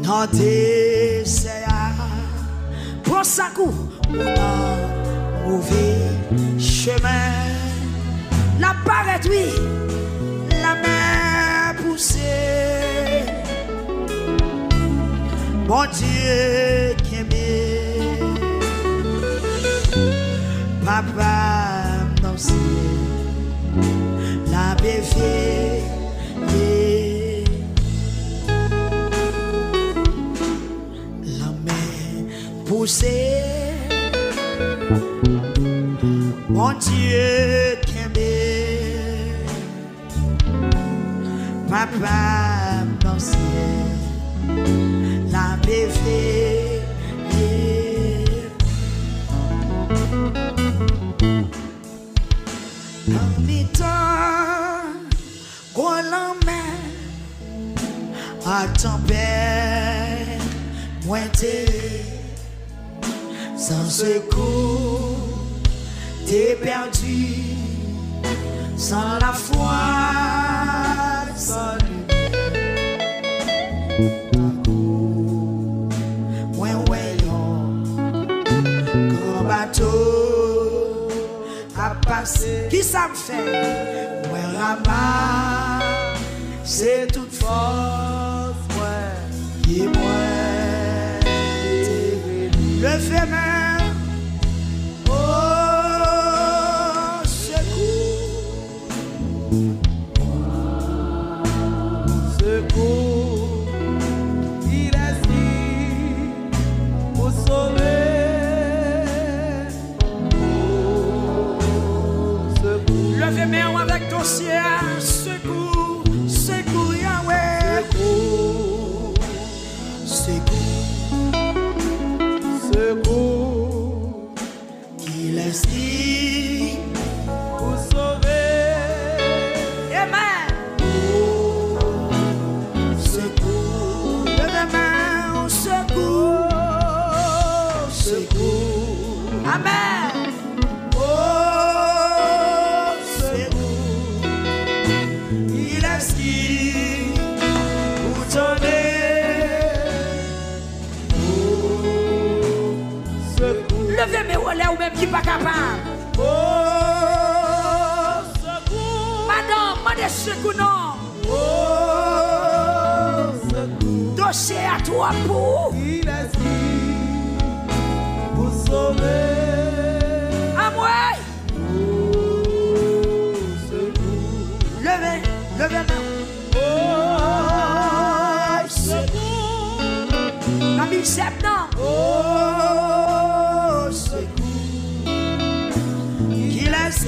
Non désert, prends sa coup, non mauvais chemin. La paraît oui, la main poussée. Bon Dieu qui aimait, papa dans le ciel, la bébé, la main poussée. Bon Dieu qui aimait, papa dans le ciel. La bébé, dans mes temps, qu'on l'emmène à tempête, moins t'es sans secours, t'es perdu, sans la foi, sans à passer. Qui ça me fait? Ouais, Rama, c'est toute force, ouais, et moi, le fait même, oh, secours, il est dit pour sauver. Levez-moi avec ton ciel, secours, secours Yahweh, secours, secours, il est ici pour sauver. Amen. Secours, levez-moi, secours, secours, amen. Levez mes relais ou même qui pas capable. Oh, secours. Madame, madame secours non. Oh, secours. accroché à toi pour. Il est pour sauver. À moi. Levez, levez main. Oh, secours. La bicep, non. Oh, secours. Il est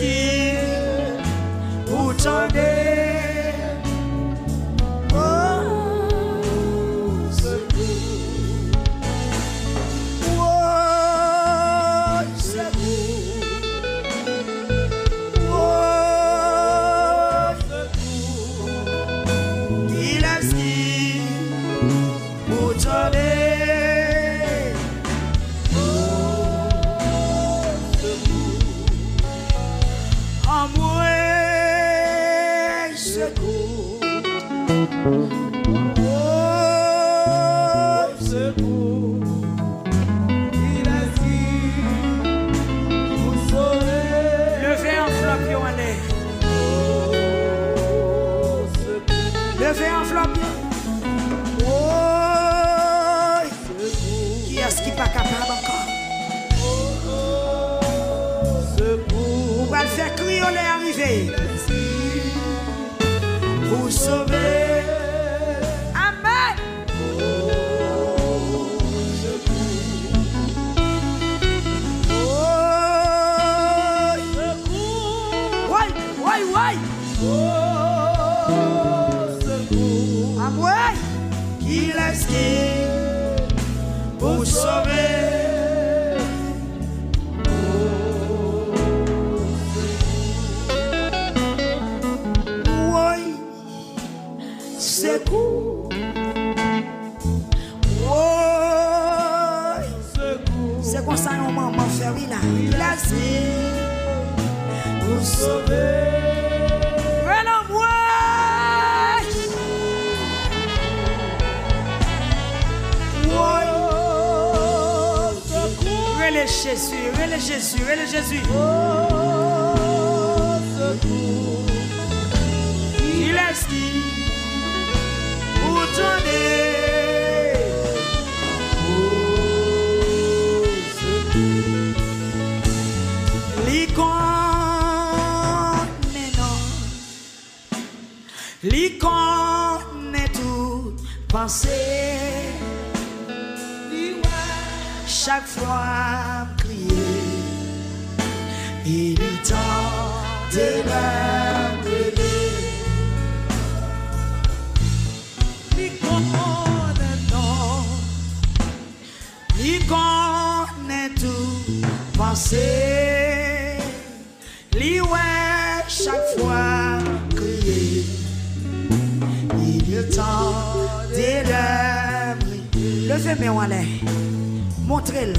Pour t'aider. Oh, secours. Oh, secours. Oh, secours. Il est Pour t'aider. levez enveloppe en l'air. Levez enveloppe. Qui est-ce qui n'est pas capable encore? On va le faire crier au lait arriver. Pour sauver. Amen. Ouais. À moi. Qu'il est pour sauver. Ouais. Secours. Ouais. C'est comme ça qu'on maman fait oui là. Il a Pour sauver. Relais Jésus. Oh, secours. Il est Pour donner. Oh, secours. L'icône est tout pensée. Chaque fois crier, il est temps de l'appeler. L'icône est tout pensée. Ouais, chaque fois crier, il est temps de l'appeler. Levez-moi en l'air. Montrez-le.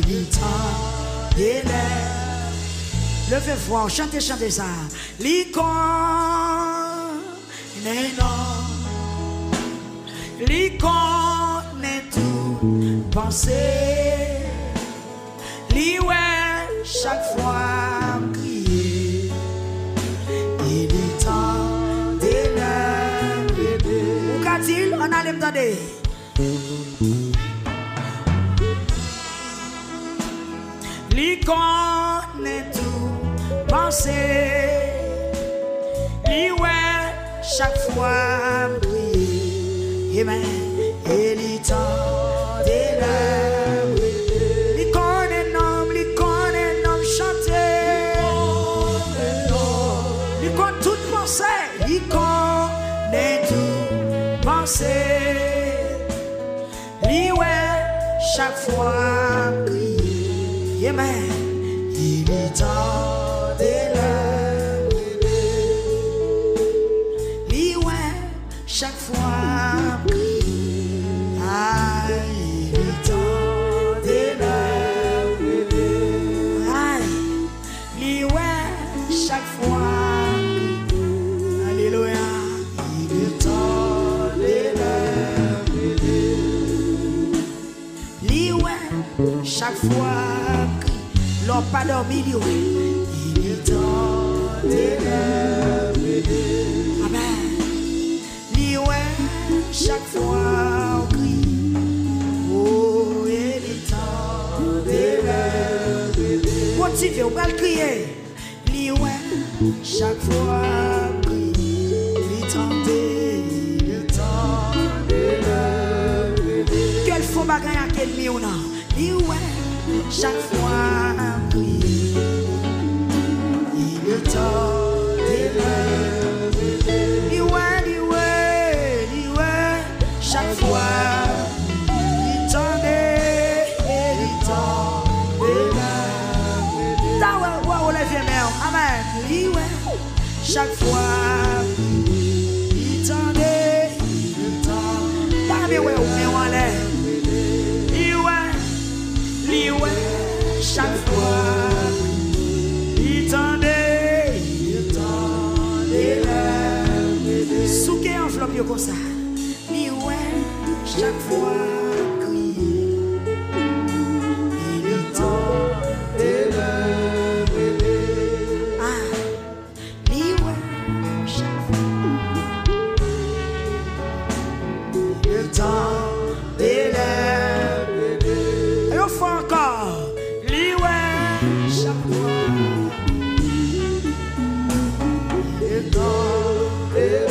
Il est temps d'élève. Levez-vous, chantez ça. L'icône est non. L'icône est tout pensée. Ouais, chaque fois crier. Il est temps d'élève. Où qu'a-t-il? On allait me donner. L'icône est tout pensée. Ouais, chaque fois prier. Amen. Et l'icône d'élève. L'icône est homme, chanter. L'icône toute pensée. L'icône est tout pensée. Ouais, chaque fois prier. Amen. Il est temps de l'aimer. Ouais, chaque fois prier. Il est temps de l'aimer. Ouais, chaque fois prier. Alléluia. Il est temps de l'aimer. chaque fois, l'on pas dormi, il est temps de lever. Amen. Chaque fois, on crie, oh, il est temps de lever. Motivez, on va le crier. Chaque fois, on crie, il est temps de lever. Quel faux bagage à quel mieux, non? Chaque fois, on crie, il est temps de lever. Chaque fois, il tendait, il tendait. Amen. Chaque fois, il tendait, il tendait. Chaque fois, il tendait, il tendait. Souquez enveloppe comme ça. Chaque fois, crier, il est temps de lever. Ah, chaque fois, il est temps de lever. Et on fait encore, chaque fois, il est temps de lever.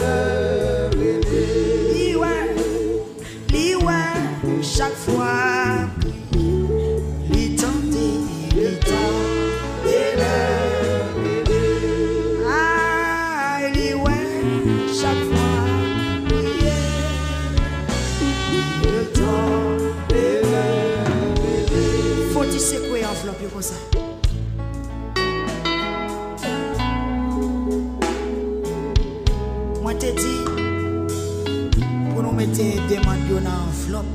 Chaque fois, il tente, il tente, ah, il est chaque fois, il tente, faut-il secouer enveloppe comme ça? Moi te dis, pour nous mettre des demandes dans enveloppe.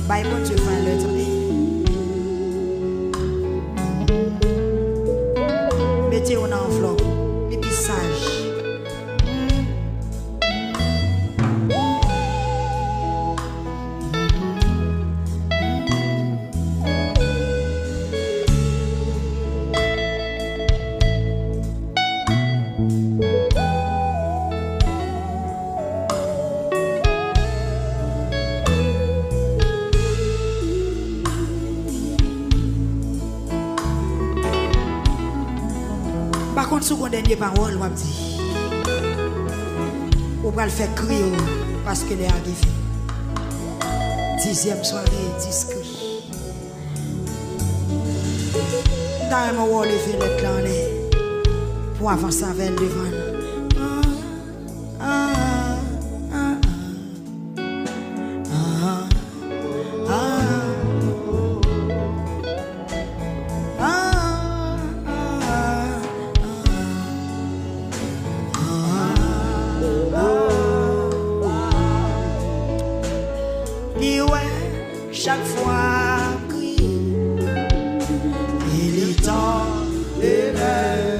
By bon Dieu, le tourner. Mettez en enveloppe, les pissages. Par contre, sous dernière parole, on va dire, on va le faire crier parce que les arrivé. 10e soirée, discret. Dans mon rôle, lever le clan pour avancer avec le devant. Chaque fois, il est temps de lever.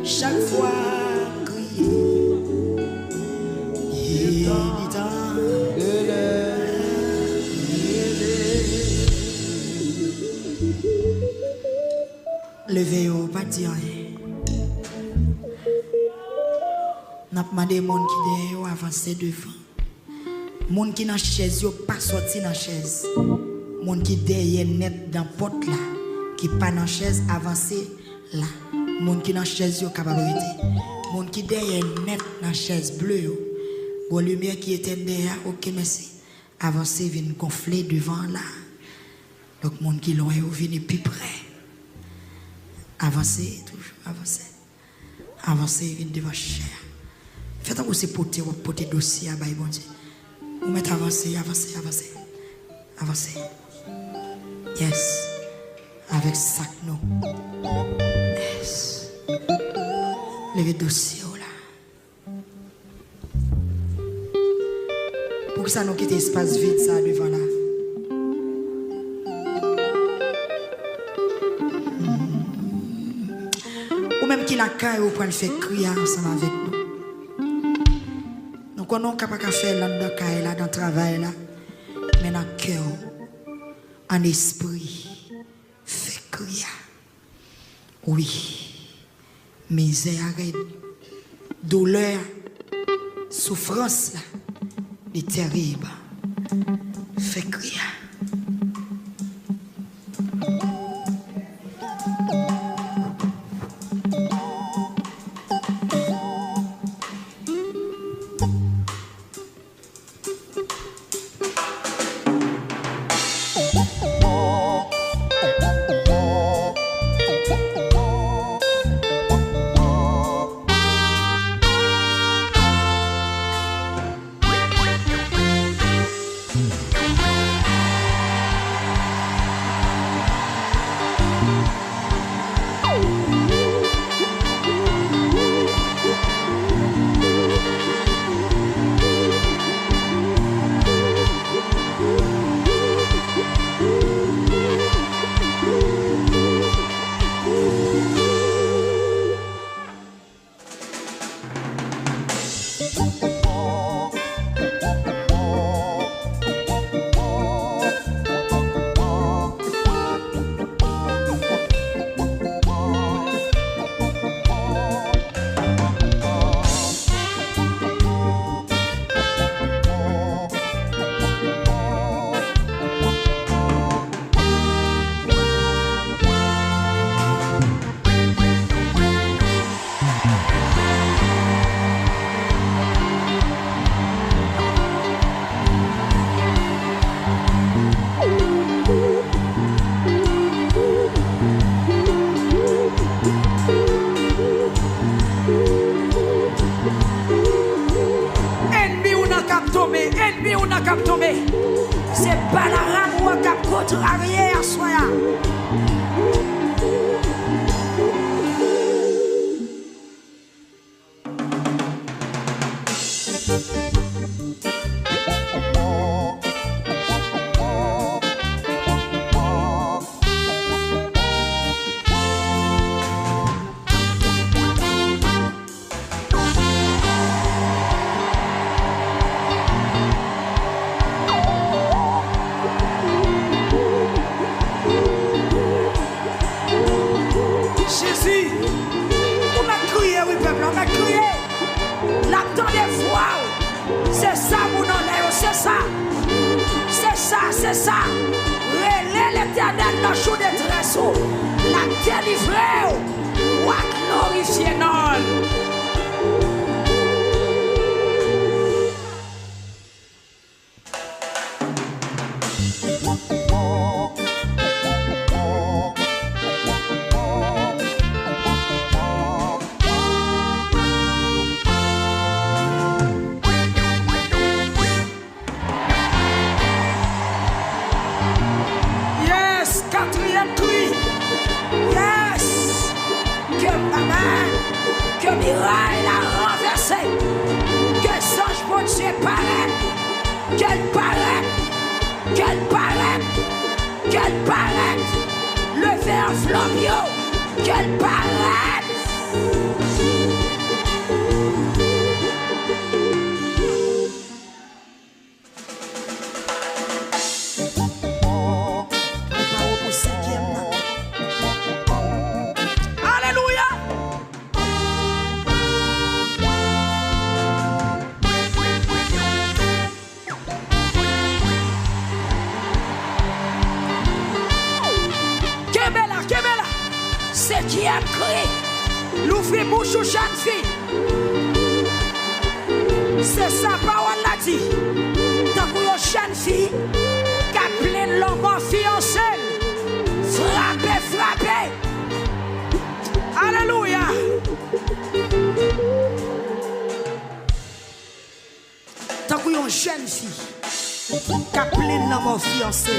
Chaque fois, il est temps de lever. Levez, pas dire rien. N'a pas demandé aux gens qui sont avancés devant. Les gens qui sont dans la chaise, ne sont pas sortis dans la chaise. Les gens qui sont derrière net dans la porte là, qui sont pas dans la chaise, avancés là. Les gens qui sont dans la chaise, sont capables de rester. Les gens qui sont derrière net dans la chaise bleue, la lumière qui était derrière, ok merci. Avancez, viennent gonfler devant là. Donc les gens qui sont loin, viennent plus près. Avancez, toujours, avancez. Avancez, viennent devant la chaise. Faites un peu ces potés dossier à Baye bon Dieu. Vous mettez avancer, avancer, avancer. Avancer. Yes. Avec sac nous. Yes. Levez dossier là. Pour que ça nous quitte l'espace vide ça devant là. Ou même qui la caille ou pour le faire crier ensemble avec nous. connaissons pas qu'à faire là dans le travail là. Mais dans le cœur, en esprit, fait crier. Oui, misère, douleur, souffrance là, est terrible. Fait crier. C'est pas la rame qui a contrarié à soi. C'est ça. Relais l'éternel dans le jour de détresse. La délivrer. Ou à glorifier non. Que miraille l'a renversé, que songe bon Dieu paraît, qu'elle paraît, le verre flambio, qu'elle paraît. C'est qui a crié, l'ouvrir bouche aux jeunes filles. C'est sa parole l'a dit. Tant pour une jeune fille qui a plein l'homme fiancé, frappez. Alléluia. Tant pour une jeune fille qui a plein l'homme fiancé.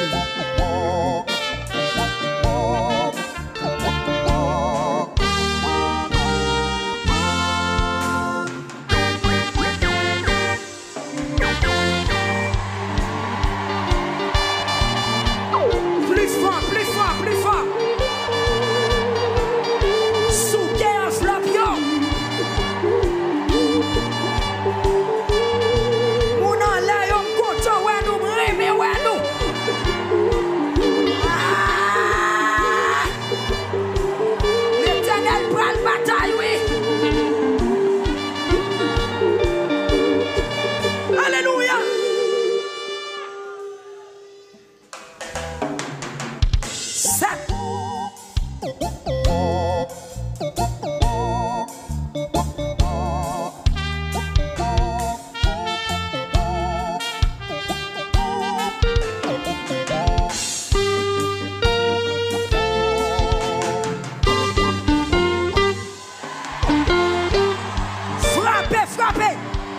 Frappez, frappez.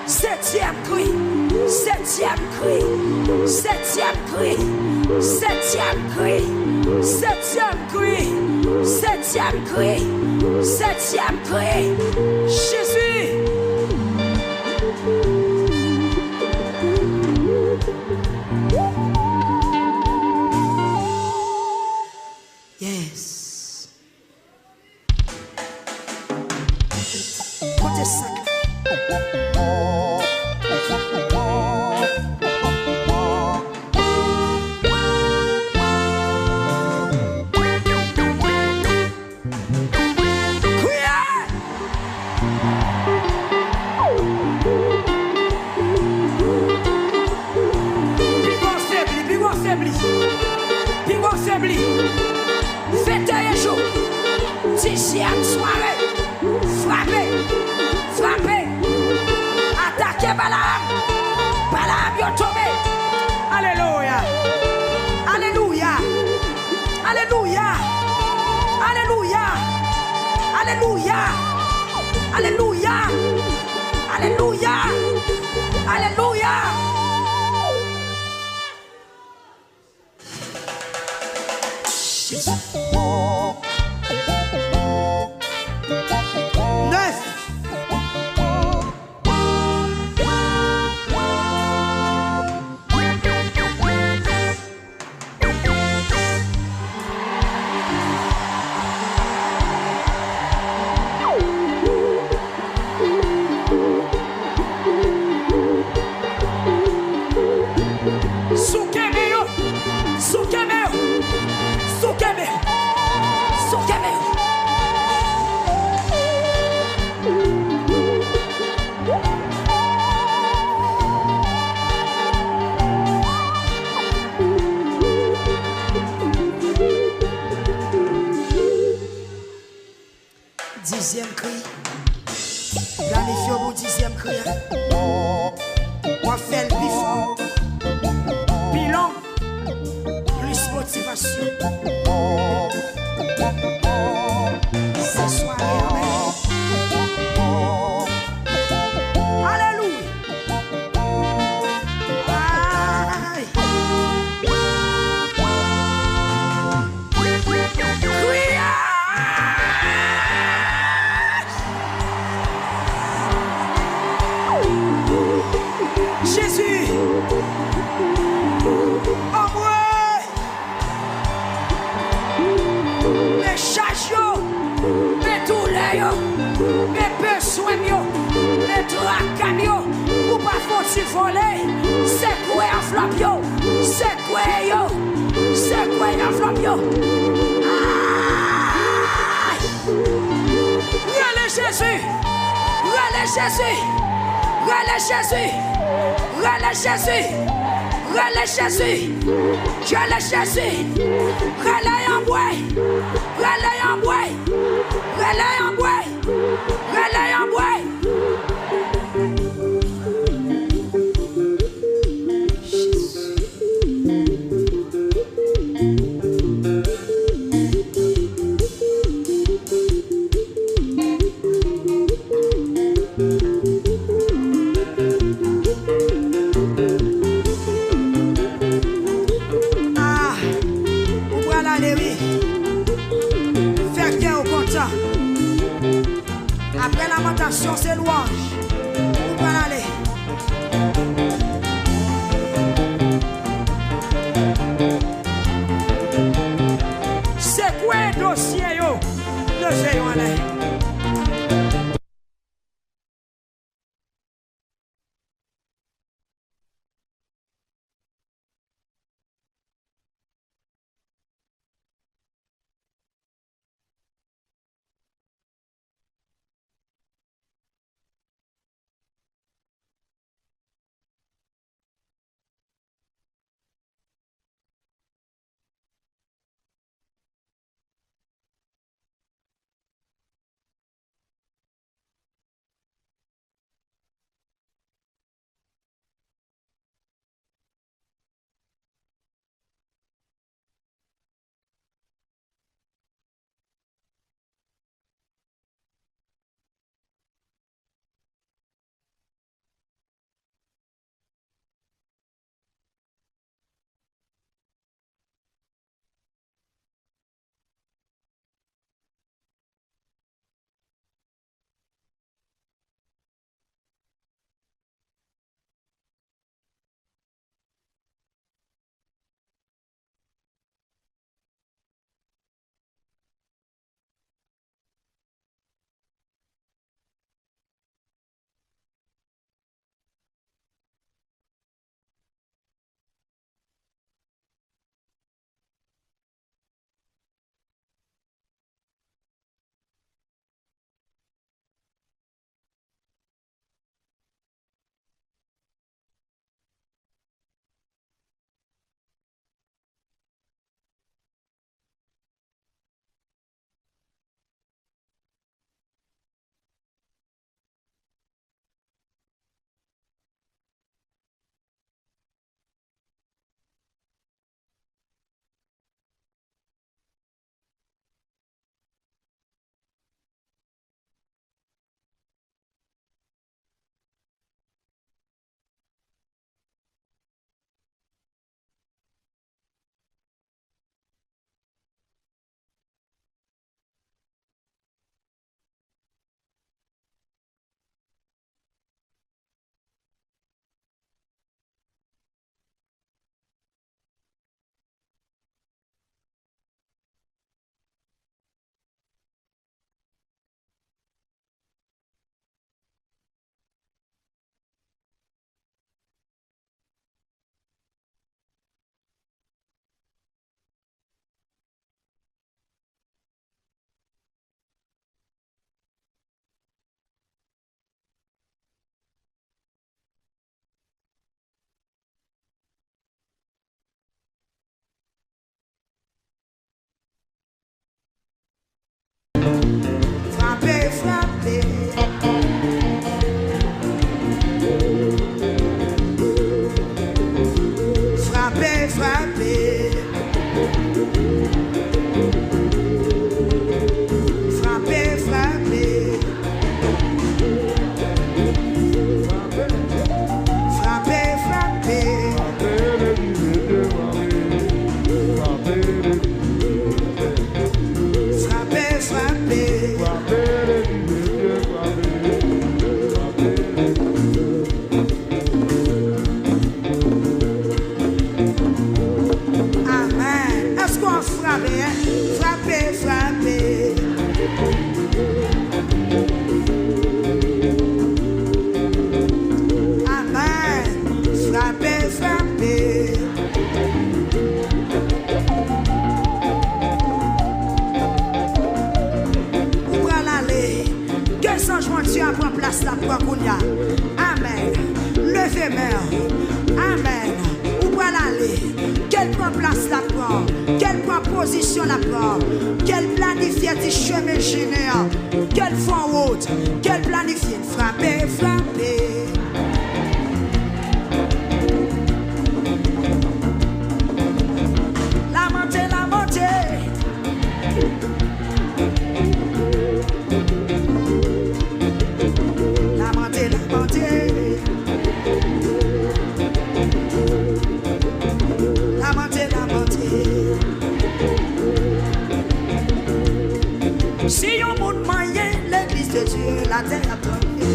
Septième cri. Septième cri. Septième cri. Septième cri. Septième cri. Septième cri. Septième cri. Jésus. Yes. Côté sac. Fête et jour, dixième soirée, frappez, frappez, attaquez Balaam, Balaam est tombé. Alléluia, Alléluia, Alléluia, Alléluia, Alléluia, Alléluia, Alléluia, Alléluia. Neuf. Soukemeo, soukemeo, soukemeo, soukemeo. Dixième cri. Planifiez au dixième cri. On fait le plus fort. Bilan. Plus motivation. Ce soir, amen. Alléluia. Aïe. Jésus, en moi, mes charges, mes douleurs, mes besoins, mes tracas, ou pas faut-il voler, c'est quoi enveloppe, c'est quoi, c'est quoi enveloppe. Relais Jésus, relais Jésus. Relais Jésus, relais Jésus, relais Jésus, relais Jésus, relais en bois, relais en bois, relais en bois, relais en bois. Après lamentation, c'est louange. Vous pouvez aller. C'est quoi le dossier, yo? Dossier, yo, allez. place la prend Kounia. Amen. Levez main. Amen. Où va l'aller? Quelle prend place la prend? Quelle prend position la prend? Quelle planifie du chemin général? Quelle fond route? Quelle planifie? Frapper, frapper. La montée, la montée. La montée, la montée. La montée, la montée. Si on moun moyen l'église de Dieu, la terre a tombé.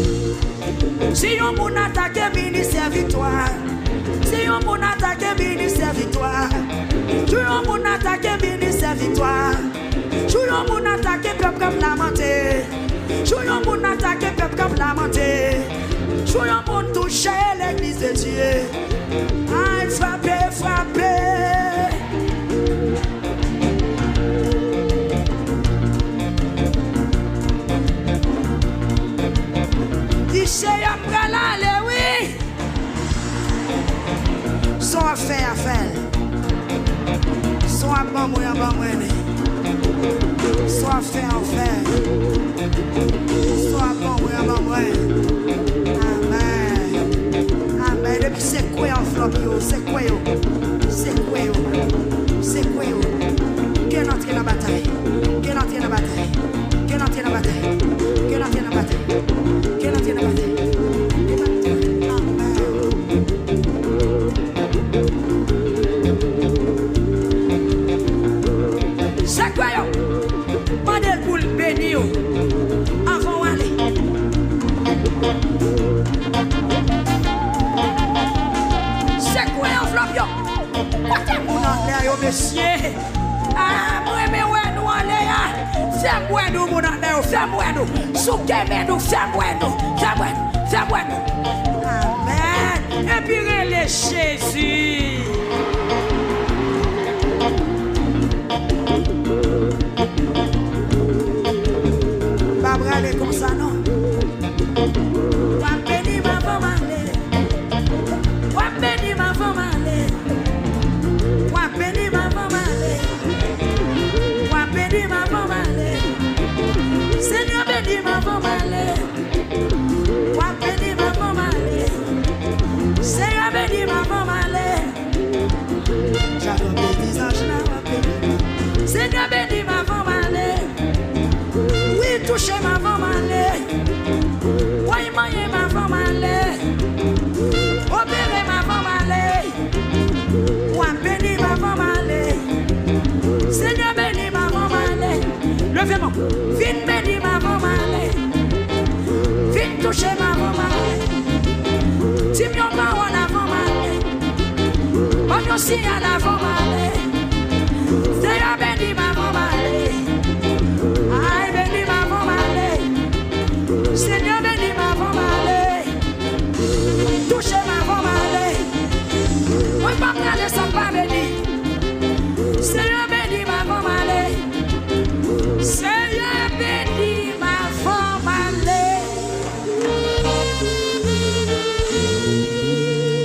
Si on moun attaque ministère victoire. Si on moun attaque ministère victoire. Si on moun attaque ministère victoire. Si on moun attaque peuple comme la montée. Si on moun attaque peuple comme la montée. Si on moun toucher l'église de Dieu. Aïe, frappez, frappez. Ici, après l'aller, oui. Son affaire, affaire. Son à moi, Son affaire, affaire. Son à moi. Amen. Amen. Depuis c'est quoi en flop, c'est quoi, c'est quoi, c'est quoi. Quelle entrée dans la bataille? Quelle entrée dans la bataille? Quelle entrée dans la bataille? Quelle entrée dans la bataille? Quelle entrée dans la bataille? C'est quoi yo? Mandel pour le bénir avant aller. C'est quoi enveloppe yo? Quoi t'es mon en yo monsieur? Ah, moi mais ouais nous aller ya. Fais-moi nous mon en fais-moi nous. Souke nous, fais-moi nous. Fais-moi nous. Amen. Et puis relais Jésus. Pas braler comme ça, non? Pas bénir ma femme aller. Pas bénir ma femme aller. Pas bénir ma femme aller. Pas bénir ma femme aller. Seigneur bénir ma femme aller. Pas bénir ma femme aller. Seigneur bénir ma femme aller. J'adore bénir ça, je n'ai pas béni. Seigneur bénir ma femme aller. Oui, touchez ma femme aller. Oui, manger ma femme aller. Opérer ma femme aller. Oui, bénir ma femme aller. Seigneur bénir ma femme aller. Levez-moi. Viens bénir ma femme aller. Viens toucher ma femme aller. Dis-moi parole à la femme aller. On aussi à la femme aller. Seigneur bénir ma femme aller. Aïe, bénis ma femme aller. Seigneur, bénis ma femme aller. Touchez ma femme aller. Oui, pas me aller sans pas bénir. Seigneur, bénis ma femme aller. Seigneur, bénis ma femme aller.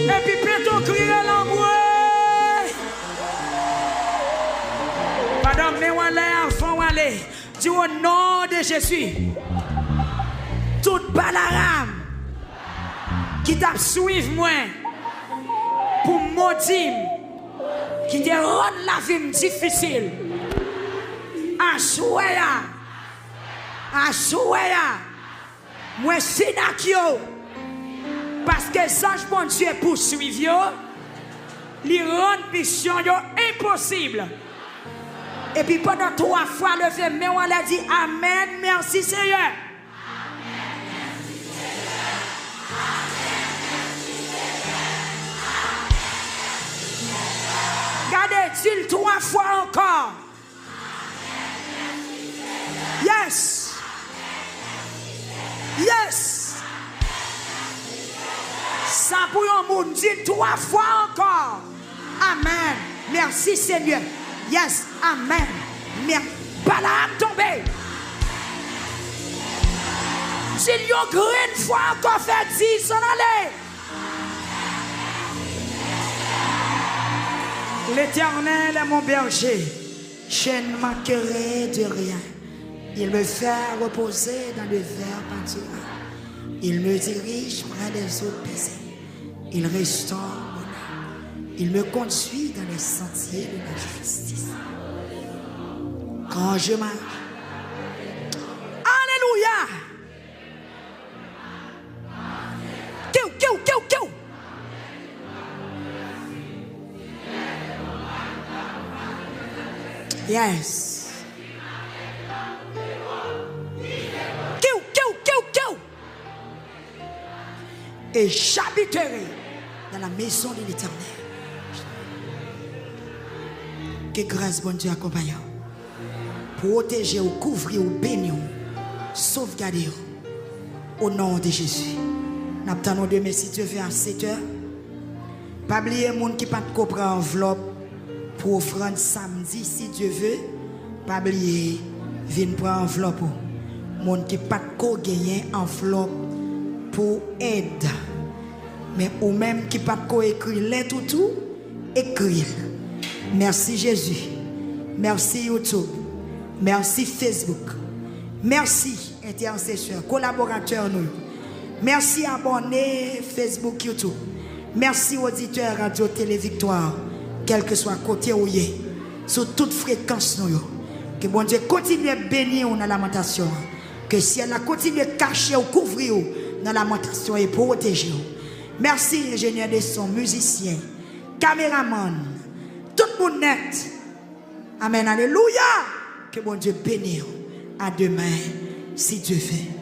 Et puis, plutôt crier l'amour. Madame, mais on allait, enfant, aller. Dis au nom de Jésus, toute balarame qui t'a suivi moi pour maudire, qui te rend la vie difficile, à souhait, moi finakio, parce que ça, je bon Dieu poursuivre, lui rend mission impossible. Et puis pendant 3 fois levé, mais on a dit Amen, merci Seigneur. Gardez-il 3 fois encore. Yes. Yes. Ça pour un monde dit 3 fois encore. Amen. Merci Seigneur. Yes, amen. Balaam tombé. s'il y a une grande fois encore fait 10, s'en aller. L'Éternel est mon berger, je ne manquerai de rien. Il me fait reposer dans le vert pâturage. Il me dirige près des eaux paisibles. Il restaure mon âme. Il me conduit dans les sentiers de la justice. Quand je marche, alléluia. Kiou. Yes. Kiou. Et j'habiterai dans la maison de l'Éternel. Que grâce, bon Dieu, accompagne. Protéger ou couvrir ou bénir, sauvegarder au nom de Jésus. Nous attendons demain si Dieu veut à 7 heures. Pas oublier les gens qui ne pas comprendre enveloppe pour offrande samedi si Dieu veut. Pas oublier venir prendre enveloppe. Les gens qui ne pas gagner enveloppe pour aide. Mais ou même qui ne pas écrire lettre tout, écrire. Merci Jésus. Merci YouTube. Merci Facebook. Merci intercesseurs, collaborateurs nous. Merci abonnés Facebook, YouTube. Merci auditeurs Radio Télé Victoire, quel que soit côté où y est, sur toute fréquence nous. Que bon Dieu continue à bénir dans la lamentation. Que si elle a continué à cacher ou couvrir dans la lamentation et protéger. Merci ingénieur de son, musicien, caméraman, tout le monde net. Amen, alléluia. Que bon Dieu bénisse. À demain, si Dieu veut.